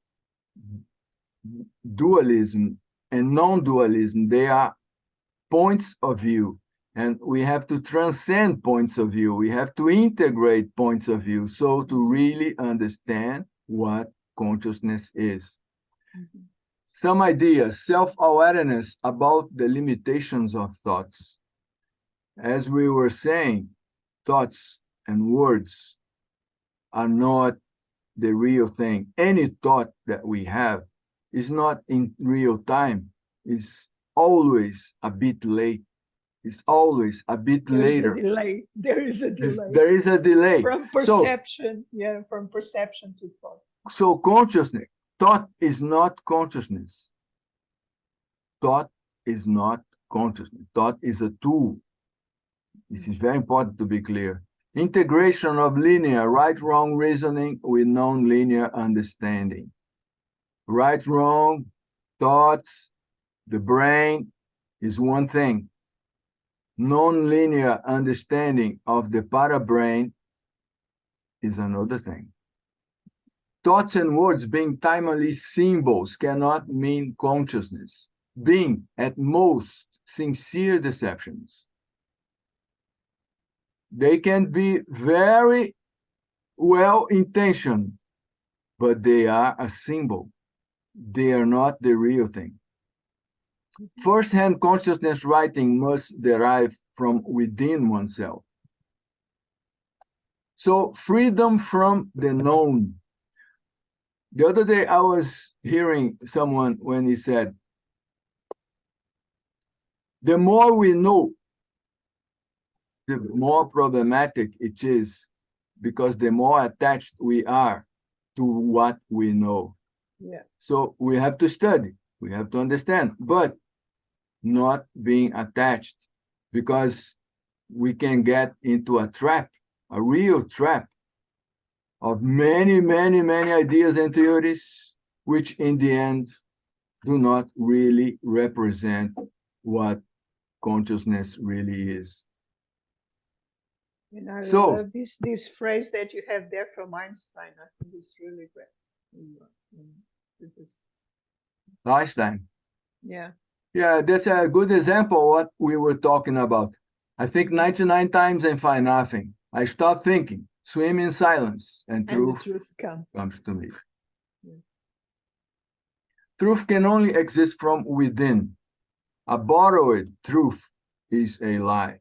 dualism, and non-dualism, they are points of view. And we have to transcend points of view. We have to integrate points of view. So to really understand what consciousness is. Mhm. Some ideas, self-awareness about the limitations of thoughts. As we were saying, thoughts and words are not the real thing. Any thought that we have is not in real time. It's always a bit late. It's always a bit There is a later. delay. There is a delay There is a delay. from So, perception. Yeah, from perception to thought. so consciousness, thought is not consciousness. Thought is not consciousness. Thought is a tool. This is very important to be clear. Integration of linear right-wrong reasoning with non-linear understanding. Right-wrong thoughts, the brain is one thing. Non-linear understanding of the parabrain is another thing. Thoughts and words being timely symbols cannot mean consciousness, being at most sincere deceptions. They can be very well intentioned, but they are a symbol. They are not the real thing. First-hand consciousness writing must derive from within oneself. So freedom from the known. The other day I was hearing someone when he said, the more we know, the more problematic it is, because the more attached we are to what we know. Yeah. So we have to study, we have to understand, but not being attached, because we can get into a trap, a real trap of many, many, many ideas and theories, which in the end do not really represent what consciousness really is. And I So, love this phrase that you have there from Einstein. I think it's really great. Because, Einstein. yeah. Yeah, that's a good example of what we were talking about. I think 99 times and find nothing. I stop thinking, swim in silence, and And the truth truth comes. comes to me. Yeah. Truth can only exist from within. A borrowed truth is a lie.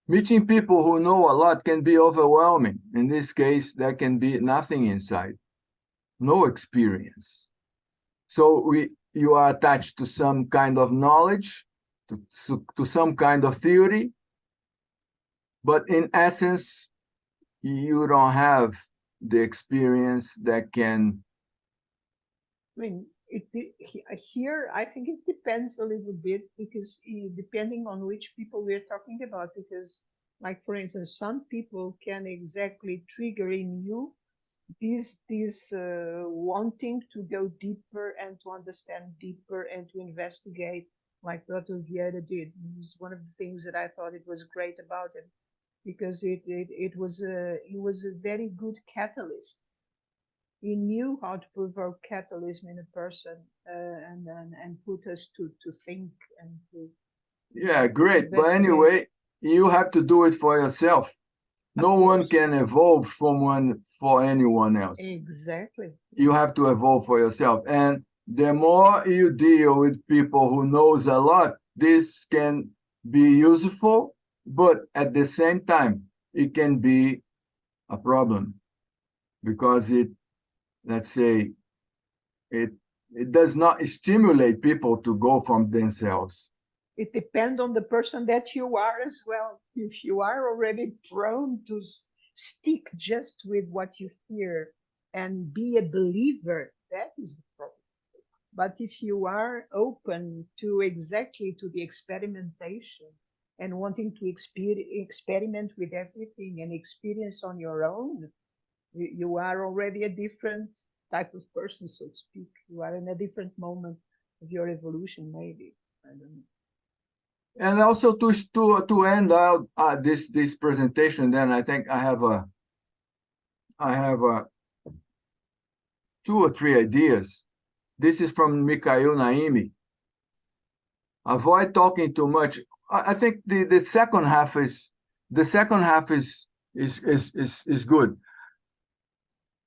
Meeting people who know a lot can be overwhelming. In this case, there can be nothing inside, no experience. So you are attached to some kind of knowledge, to some kind of theory, but in essence, you don't have the experience that can. I mean, here I think it depends a little bit because depending on which people we're talking about, because like for instance, some people can exactly trigger in you this wanting to go deeper and to understand deeper and to investigate, like what Vieira did. It was one of the things that I thought it was great about him because it was a very good catalyst he knew how to provoke catalysm in a person, and put us to think and to Yeah, great. But investigate. anyway, you have to do it for yourself. No one course. can evolve from one for anyone else. Exactly. You have to evolve for yourself. And the more you deal with people who knows a lot, this can be useful, but at the same time, it can be a problem because it, let's say, it it does not stimulate people to go from themselves. It depends on the person that you are as well. If you are already prone to stick just with what you hear and be a believer, that is the problem. But if you are open to exactly to the experimentation and wanting to experiment with everything and experience on your own, you are already a different type of person, so to speak. You are in a different moment of your evolution, maybe. I don't know. And also to end out this presentation, then I think I have two or three ideas. This is from Mikhail Naimi. Avoid talking too much. I think the second half is good.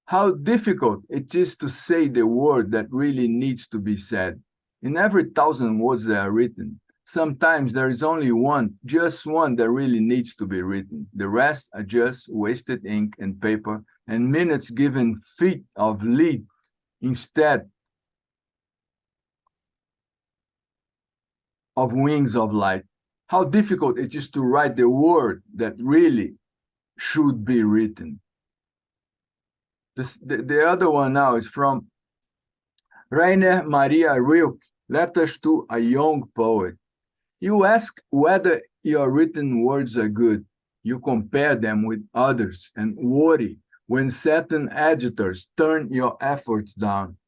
How difficult it is to say the word that really needs to be said. In every 1,000 words that are written, sometimes there is only one, just one that really needs to be written. The rest are just wasted ink and paper and minutes given feet of lead instead of wings of light. How difficult it is to write the word that really should be written. The other one now is from Rainer Maria Rilke, Letters to a Young Poet. You ask whether your written words are good. You compare them with others and worry when certain editors turn your efforts down.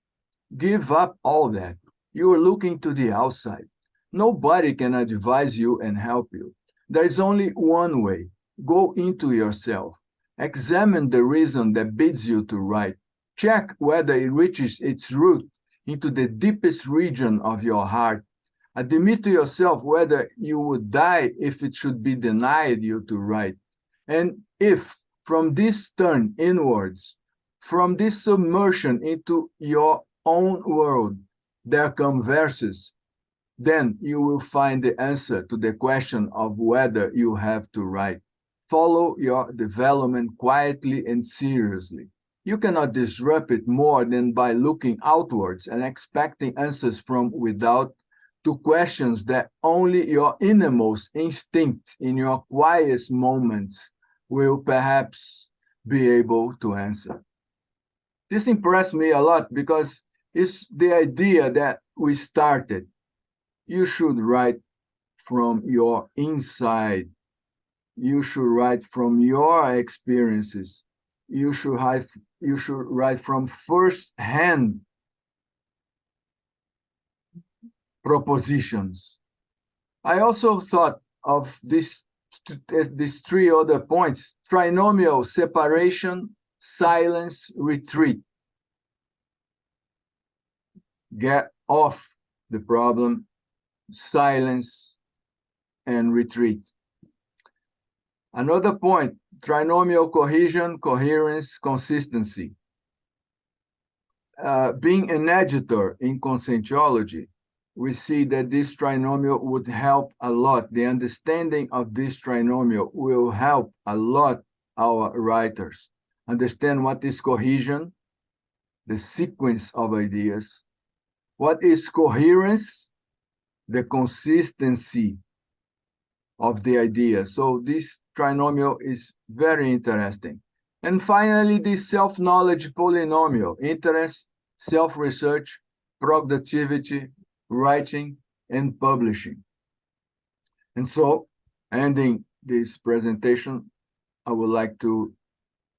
Give up all that. You are looking to the outside. Nobody can advise you and help you. There is only one way. Go into yourself. Examine the reason that bids you to write. Check whether it reaches its root into the deepest region of your heart. Admit to yourself whether you would die if it should be denied you to write. And if, from this turn inwards, from this submersion into your own world, there come verses, then you will find the answer to the question of whether you have to write. Follow your development quietly and seriously. You cannot disrupt it more than by looking outwards and expecting answers from without to questions that only your innermost instinct in your quietest moments will perhaps be able to answer. This impressed me a lot because it's the idea that we started. You should write from your inside. You should write from your experiences. You should write from first-hand propositions. I also thought of these three other points: trinomial, separation, silence, retreat. Get off the problem, silence, and retreat. Another point, trinomial cohesion, coherence, consistency. Being an editor in conscientiology, we see that this trinomial would help a lot. The understanding of this trinomial will help a lot our writers understand what is cohesion, the sequence of ideas, what is coherence, the consistency of the idea. So this trinomial is very interesting. And finally, the self-knowledge polynomial: interest, self-research, productivity, writing, and publishing. And so, ending this presentation, I would like to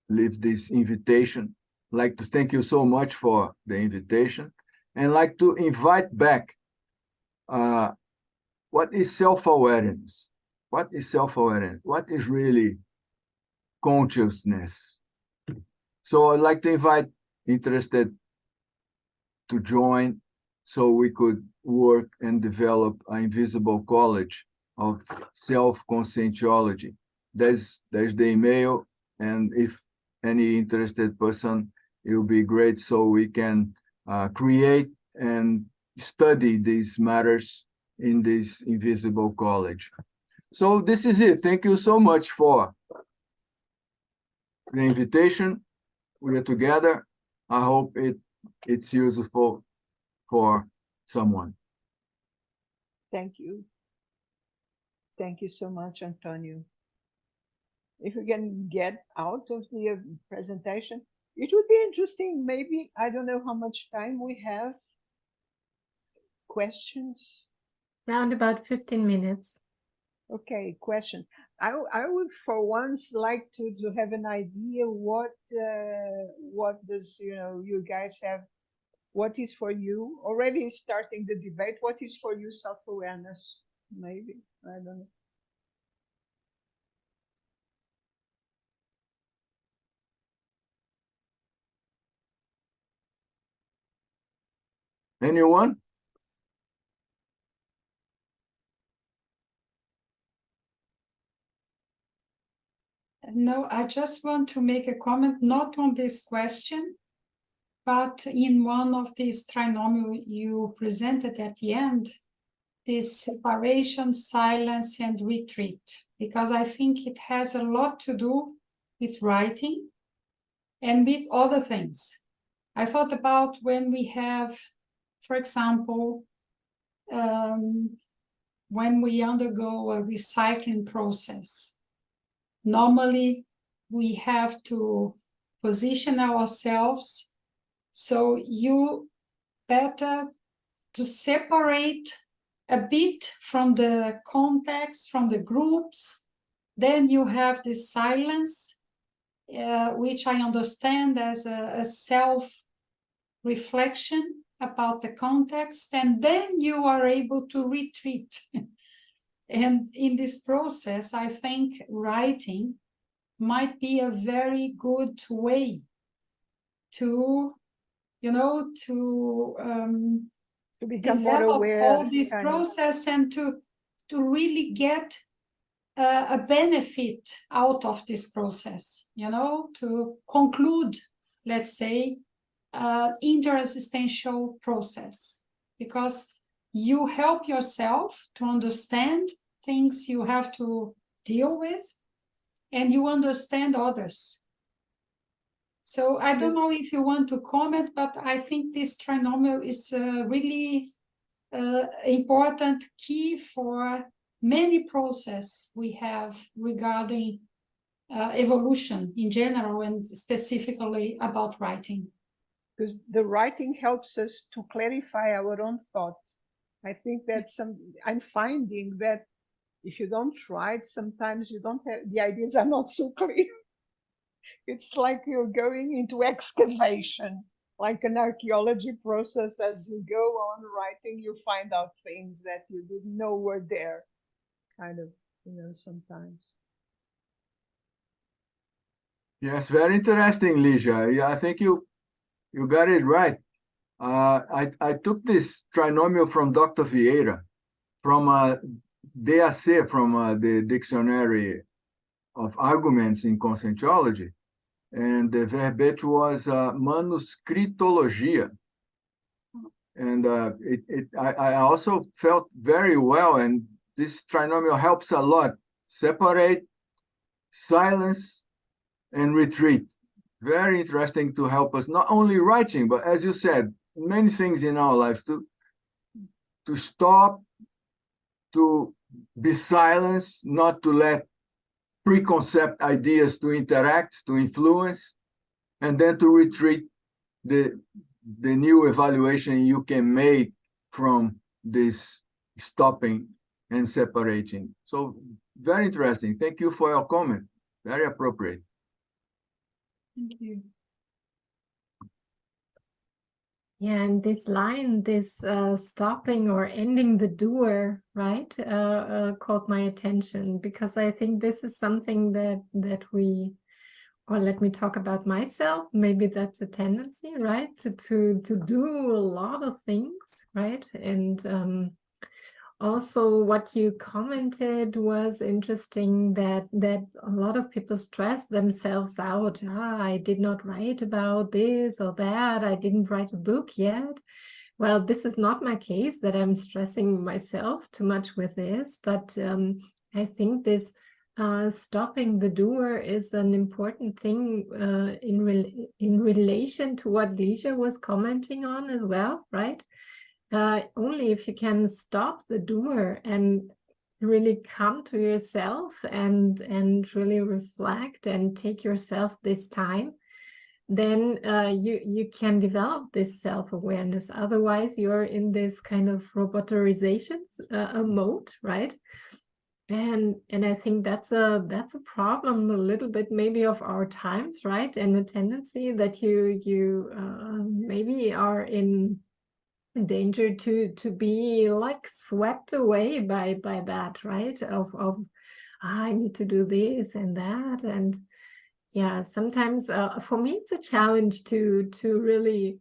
leave this invitation. I'd like to thank you so much for the invitation, and like to invite back what is self-awareness? What is self-awareness? What is really consciousness? So I'd like to invite interested to join so we could work and develop an invisible college of self-conscientiology. There's the email, and if any interested person, it will be great so we can create and study these matters in this invisible college. So this is it. Thank you so much for the invitation. We are together. I hope it's useful for someone. Thank you. Thank you so much, Antonio. If we can get out of the presentation, it would be interesting. Maybe, I don't know how much time we have. Questions? Around about 15 minutes. Okay, question. I would for once like to have an idea what does, you guys have, what is for you, already starting the debate, what is for you self-awareness? Maybe, I don't know. Anyone? No, I just want to make a comment, not on this question, but in one of these trinomial you presented at the end, this separation, silence, and retreat, because I think it has a lot to do with writing and with other things. I thought about when we have, for example, when we undergo a recycling process. Normally, we have to position ourselves so you better to separate a bit from the context, from the groups. Then you have this silence, which I understand as a self-reflection about the context, and then you are able to retreat. And in this process, I think writing might be a very good way to, to become more develop aware, all this process and to really get a benefit out of this process, to conclude, let's say, interexistential process, because you help yourself to understand things you have to deal with, and you understand others. So I don't know if you want to comment, but I think this trinomial is a really important key for many processes we have regarding evolution in general, and specifically about writing. Because the writing helps us to clarify our own thoughts. I think that I'm finding that if you don't write, sometimes you don't have, the ideas are not so clear. It's like you're going into excavation, like an archaeology process. As you go on writing, you find out things that you didn't know were there, kind of, sometimes. Yes, very interesting, Ligia. Yeah, I think you got it right. I took this trinomial from Dr. Vieira, from DAC, from the Dictionary of Arguments in Conscientiology, and the verbiage was manuscritologia. And I also felt very well, and this trinomial helps a lot. Separate, silence, and retreat. Very interesting to help us, not only writing, but as you said, many things in our lives, to stop, to be silenced, not to let preconceived ideas to interact, to influence, and then to retreat, the new evaluation you can make from this stopping and separating. So very interesting. Thank you for your comment. Very appropriate. Thank you. Yeah, and this line, this stopping or ending the doer, right, caught my attention, because I think this is something that we or let me talk about myself. Maybe that's a tendency, right? To do a lot of things, right? And also what you commented was interesting, that a lot of people stress themselves out. I did not write about this or that. I didn't write a book yet. Well, this is not my case, that I'm stressing myself too much with this, but I think this stopping the doer is an important thing in relation to what Ligia was commenting on as well, right? Only if you can stop the doer and really come to yourself and really reflect and take yourself this time, then you can develop this self-awareness. Otherwise, you're in this kind of roboterization mode, right? And I think that's a problem a little bit maybe of our times, right? And a tendency that you maybe are in danger to be like swept away by that, right? Of I need to do this and that, and yeah, sometimes for me it's a challenge to really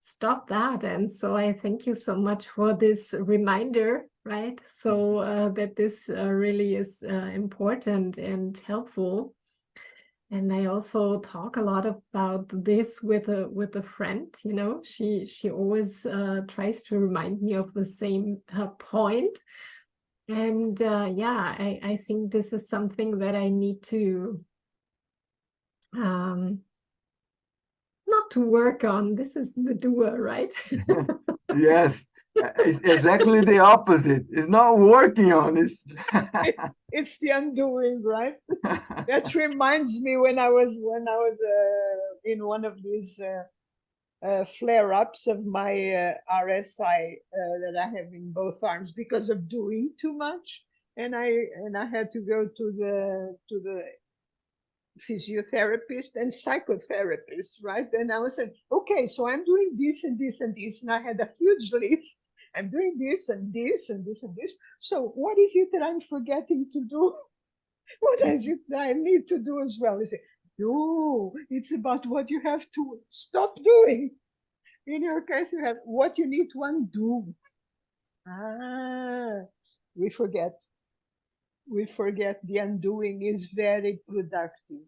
stop that. And so I thank you so much for this reminder, right? So that this really is important and helpful. And I also talk a lot about this with a friend. You know, she always tries to remind me of the same point. And yeah, I think this is something that I need to not to work on. This is the doer, right? Yes, it's exactly the opposite. It's not working on it. It's the undoing, right? That reminds me when I was in one of these flare-ups of my RSI that I have in both arms because of doing too much, and I had to go to the physiotherapist and psychotherapist, right? And I was saying, okay, so I'm doing this and this and this, and I had a huge list. I'm doing this and this and this and this. So what is it that I'm forgetting to do? What is it that I need to do as well? They say, no, it's about what you have to stop doing. In your case, you have what you need to undo. Ah, we forget. We forget the undoing is very productive.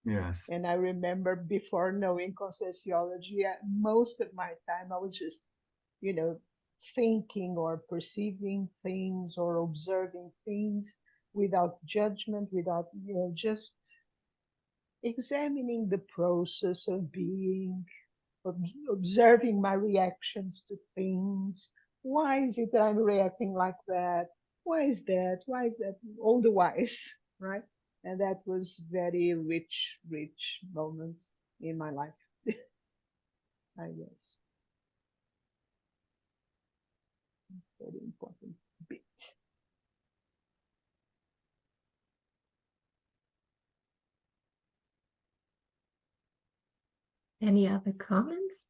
Yes. And I remember before knowing Conscienciology, most of my time I was just, thinking or perceiving things or observing things without judgment, without, just examining the process of being, observing my reactions to things. Why is it that I'm reacting like that? Why is that? Why is that? All the whys, right? And that was very rich moment in my life, I guess. Very important bit. Any other comments?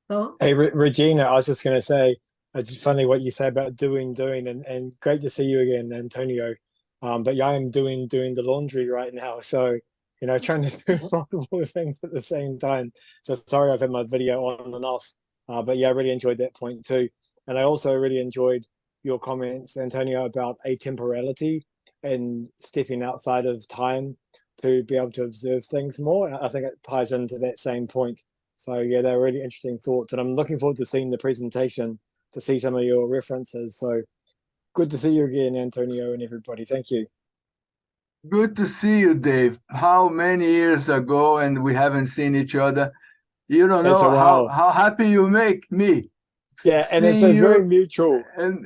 So, Hey, Regina, I was just going to say, it's funny what you say about doing, and great to see you again, Antonio. But yeah, I am doing the laundry right now, so trying to do multiple things at the same time. So sorry, I've had my video on and off. But yeah, I really enjoyed that point too, and I also really enjoyed your comments, Antonio, about atemporality and stepping outside of time to be able to observe things more. I think it ties into that same point. So yeah, they're really interesting thoughts, and I'm looking forward to seeing the presentation to see some of your references. So good to see you again, Antonio, and everybody. Thank you. Good to see you, Dave. How many years ago, and we haven't seen each other. You don't It's know a while. how happy you make me. Yeah, and it's Seeing very you mutual. and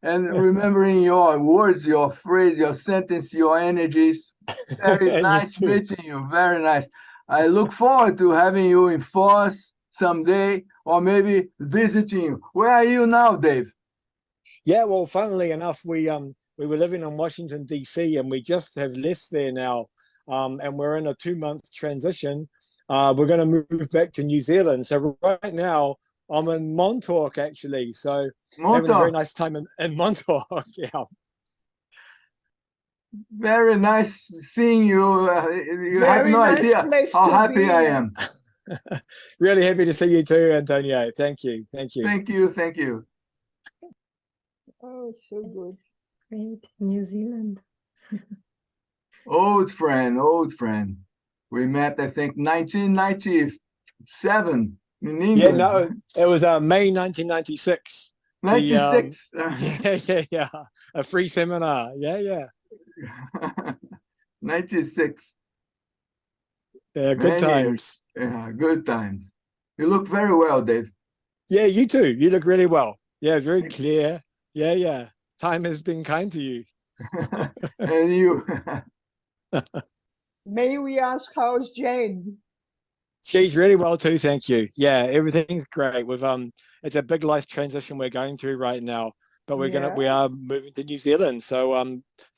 remembering your words, your phrase, your sentence, your energies. Very And you nice too. meeting you. Very nice. I look forward to having you in Foz someday, or maybe visiting you. Where are you now, Dave? Yeah, well, funnily enough, we were living in Washington, D.C., and we just have left there now. And we're in a 2-month transition. We're going to move back to New Zealand. So right now, I'm in Montauk, actually. So having a very Montauk. nice time in Montauk. Yeah. Very nice seeing you. You have Very no nice idea place how to happy be. I am. Really happy to see you too, Antonio. Thank you. Thank you. Thank you. Thank you. Oh, so good. Great, New Zealand. Old friend, old friend. We met, I think, 1997 in England. Yeah, no, it was May 1996. 96. Yeah. A free seminar. Yeah. 96. Yeah, good Many years. times. Yeah, good times. You look very well, Dave. Yeah, you too. You look really well. Yeah, very Thank clear. Yeah. Time has been kind to you. And you. May we ask how's Jane? She's really well too, thank you. Yeah, everything's great. With it's a big life transition we're going through right now, but we are moving to New Zealand. So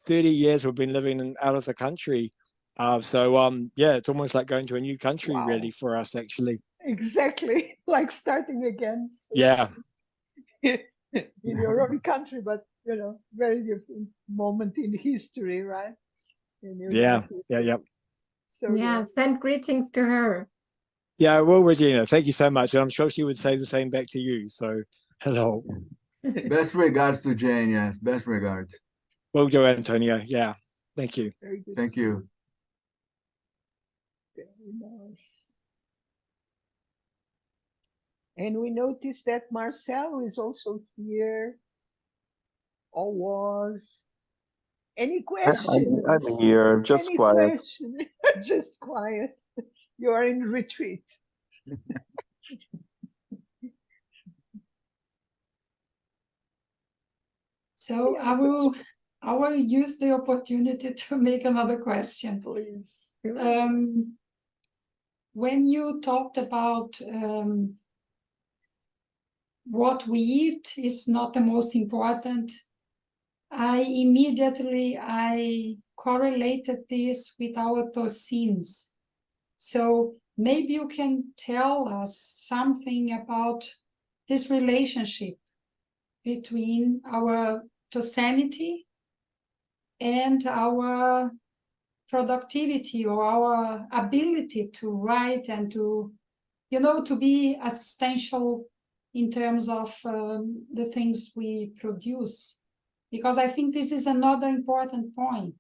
30 years we've been living out of the country. Yeah, it's almost like going to a new country Wow. really for us actually. Exactly, like starting again. So Yeah. in your own country, but very different moment in history, right? In your Yeah. history. Yeah. So Yeah, send greetings to her. Yeah, well, Regina, thank you so much. And I'm sure she would say the same back to you. So hello. Best regards to Jane, yes. Best regards. Will do, Antonio. Yeah. Thank you. very good. Thank you. Very nice. And we noticed that Marcelo is also here, or was. Any questions? I'm here, just Any quiet. question? Just quiet. You are in retreat. So Yeah, I will use the opportunity to make another question. please. When you talked about what we eat is not the most important, I correlated this with our toxins. So maybe you can tell us something about this relationship between our toxicity and our productivity or our ability to write and to be assistential in terms of the things we produce. Because I think this is another important point.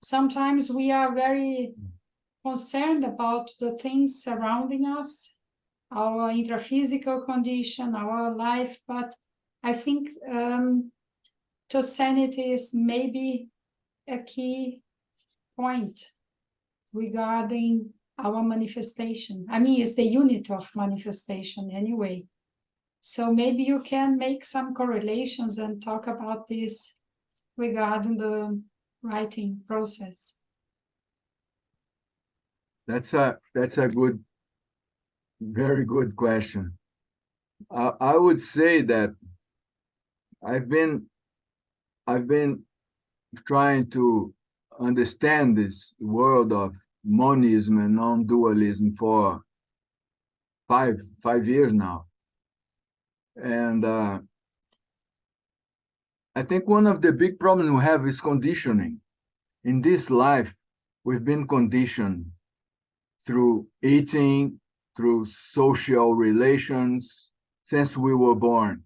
Sometimes we are very concerned about the things surrounding us, our intraphysical condition, our life, but I think toxicity is maybe a key point regarding our manifestation. I mean, it's the unit of manifestation anyway. So maybe you can make some correlations and talk about this regarding the writing process. That's a good, very good question. I would say that I've been trying to understand this world of monism and non-dualism for five years now. And I think one of the big problems we have is conditioning. In this life, we've been conditioned through eating, through social relations, since we were born.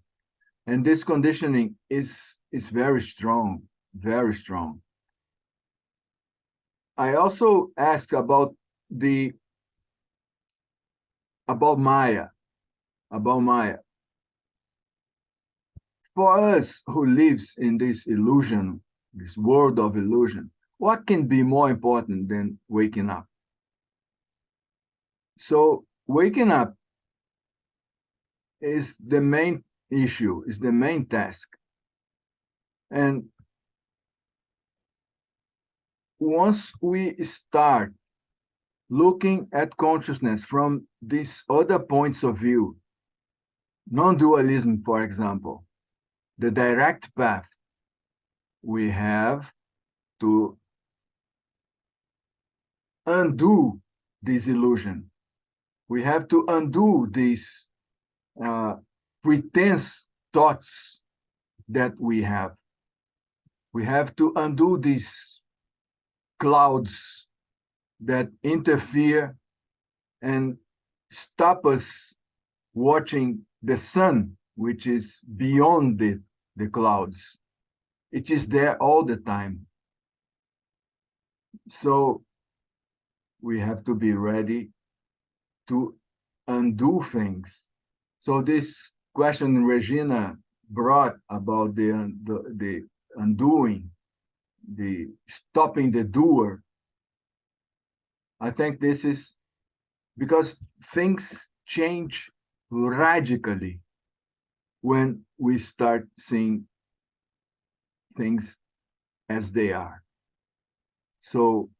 And this conditioning is very strong, very strong. I also asked about Maya. For us who lives in this illusion, this world of illusion, what can be more important than waking up? So waking up is the main issue, is the main task. And once we start looking at consciousness from these other points of view, non-dualism, for example, the direct path, we have to undo this illusion. We have to undo these pretense thoughts that we have. We have to undo these clouds that interfere and stop us watching the sun, which is beyond the clouds. It is there all the time. So we have to be ready to undo things. So this question Regina brought about the undoing, the stopping the doer, I think this is because things change radically when we start seeing things as they are. So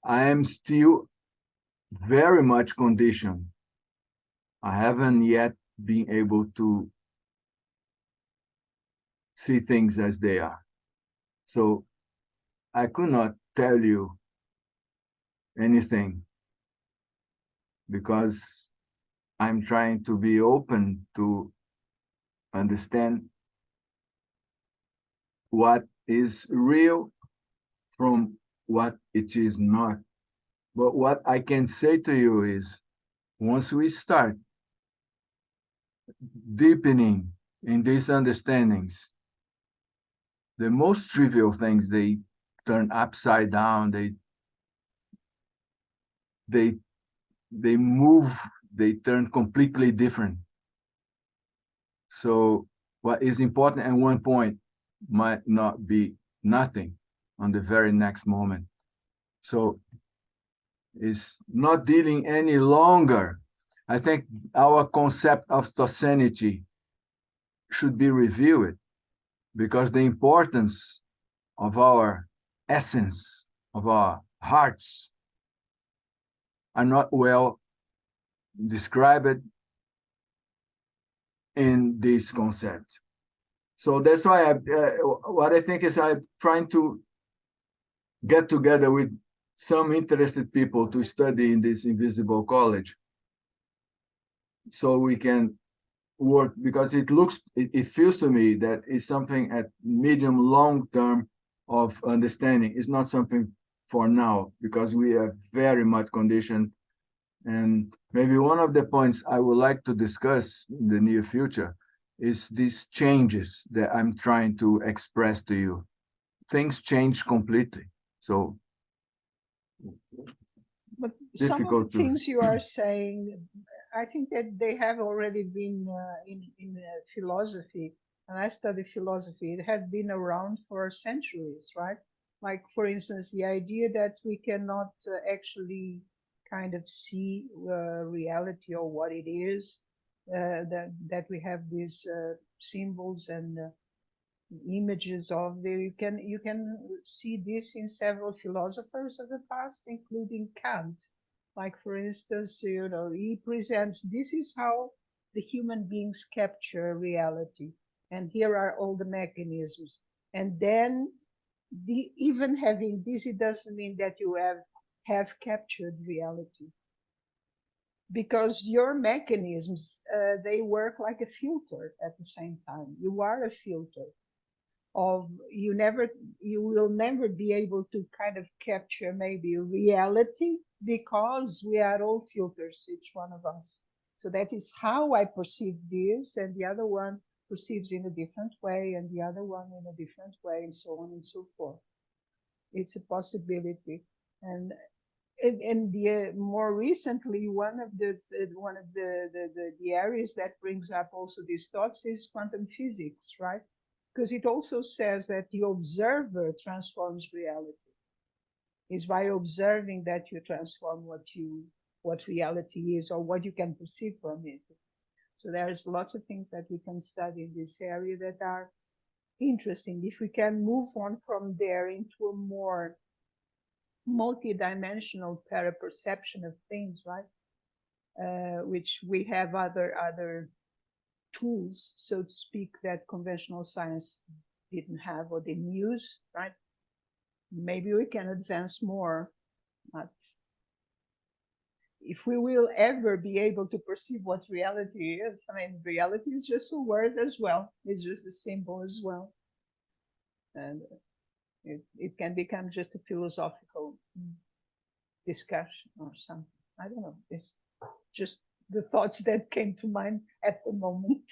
I am still very much conditioned. I haven't yet been able to see things as they are. So I could not tell you anything because I'm trying to be open to understand what is real from what it is not. But what I can say to you is once we start deepening in these understandings, the most trivial things they turn upside down, they they move, they turn completely different. So what is important at one point might not be nothing on the very next moment. So it's not dealing any longer. I think our concept of totality should be reviewed because the importance of our essence, of our hearts, are not well described in this concept. So that's why what I think is I'm trying to get together with some interested people to study in this invisible college so we can work, because it feels to me that it's something at medium long term of understanding. It's not something for now because we are very much conditioned. And maybe one of the points I would like to discuss in the near future is these changes that I'm trying to express to you. Things change completely. So But some of the difficult to. things you are saying, I think that they have already been in philosophy. And I study philosophy. It has been around for centuries, right? Like, for instance, the idea that we cannot actually kind of see reality or what it is, that we have these symbols and images of there. You can see this in several philosophers of the past, including Kant. Like, for instance, he presents this is how the human beings capture reality, and here are all the mechanisms. And then even having this, it doesn't mean that you have captured reality, because your mechanisms, they work like a filter at the same time. You are a filter of you will never be able to kind of capture maybe reality, because we are all filters, each one of us. So that is how I perceive this, and the other one perceives in a different way, and the other one in a different way, and so on and so forth. It's a possibility. And the more recently, one of the areas that brings up also these thoughts is quantum physics, right? Because it also says that the observer transforms reality. It's by observing that you transform what reality is, or what you can perceive from it. So there's lots of things that we can study in this area that are interesting. If we can move on from there into a more multidimensional para-perception of things, right? Which we have other tools, so to speak, that conventional science didn't have or didn't use, right? Maybe we can advance more, but if we will ever be able to perceive what reality is, I mean, reality is just a word as well. It's just a symbol as well. And It can become just a philosophical discussion or something. I don't know. It's just the thoughts that came to mind at the moment.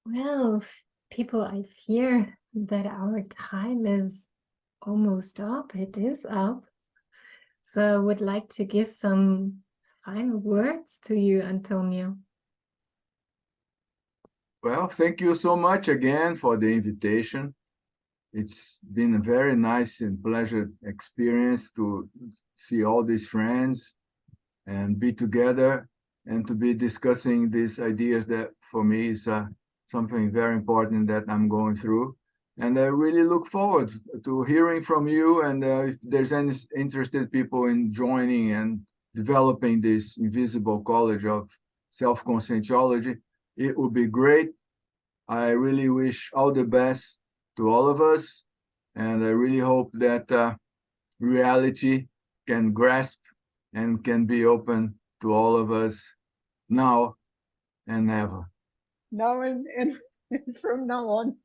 Well, people, I fear that our time is almost up. It is up. So I would like to give some final words to you, Antonio. Well, thank you so much again for the invitation. It's been a very nice and pleasant experience to see all these friends and be together and to be discussing these ideas that for me is something very important that I'm going through. And I really look forward to hearing from you. And if there's any interested people in joining and developing this invisible college of self-conscientiology, it would be great. I really wish all the best to all of us. And I really hope that reality can grasp and can be open to all of us now and ever. Now and from now on.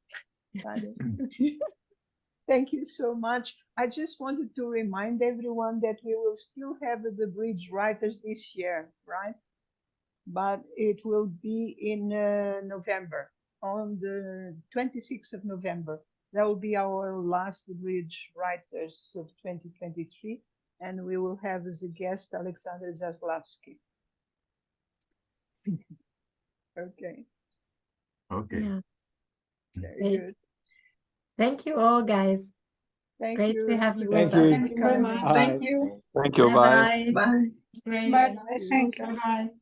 Thank you so much. I just wanted to remind everyone that we will still have the Bridge Writers this year, right? But it will be in November, on the 26th of November. That will be our last Bridge Writers of 2023, and we will have as a guest Alexander Zaslavsky. Okay. Okay. Yeah. Very Great. good. Thank you all, guys. Thank Great you. to have you Thank with us. you. Thank you very much. Bye. Thank you. Thank you. Bye. Bye. It's great. Bye. Thank you. Bye-bye.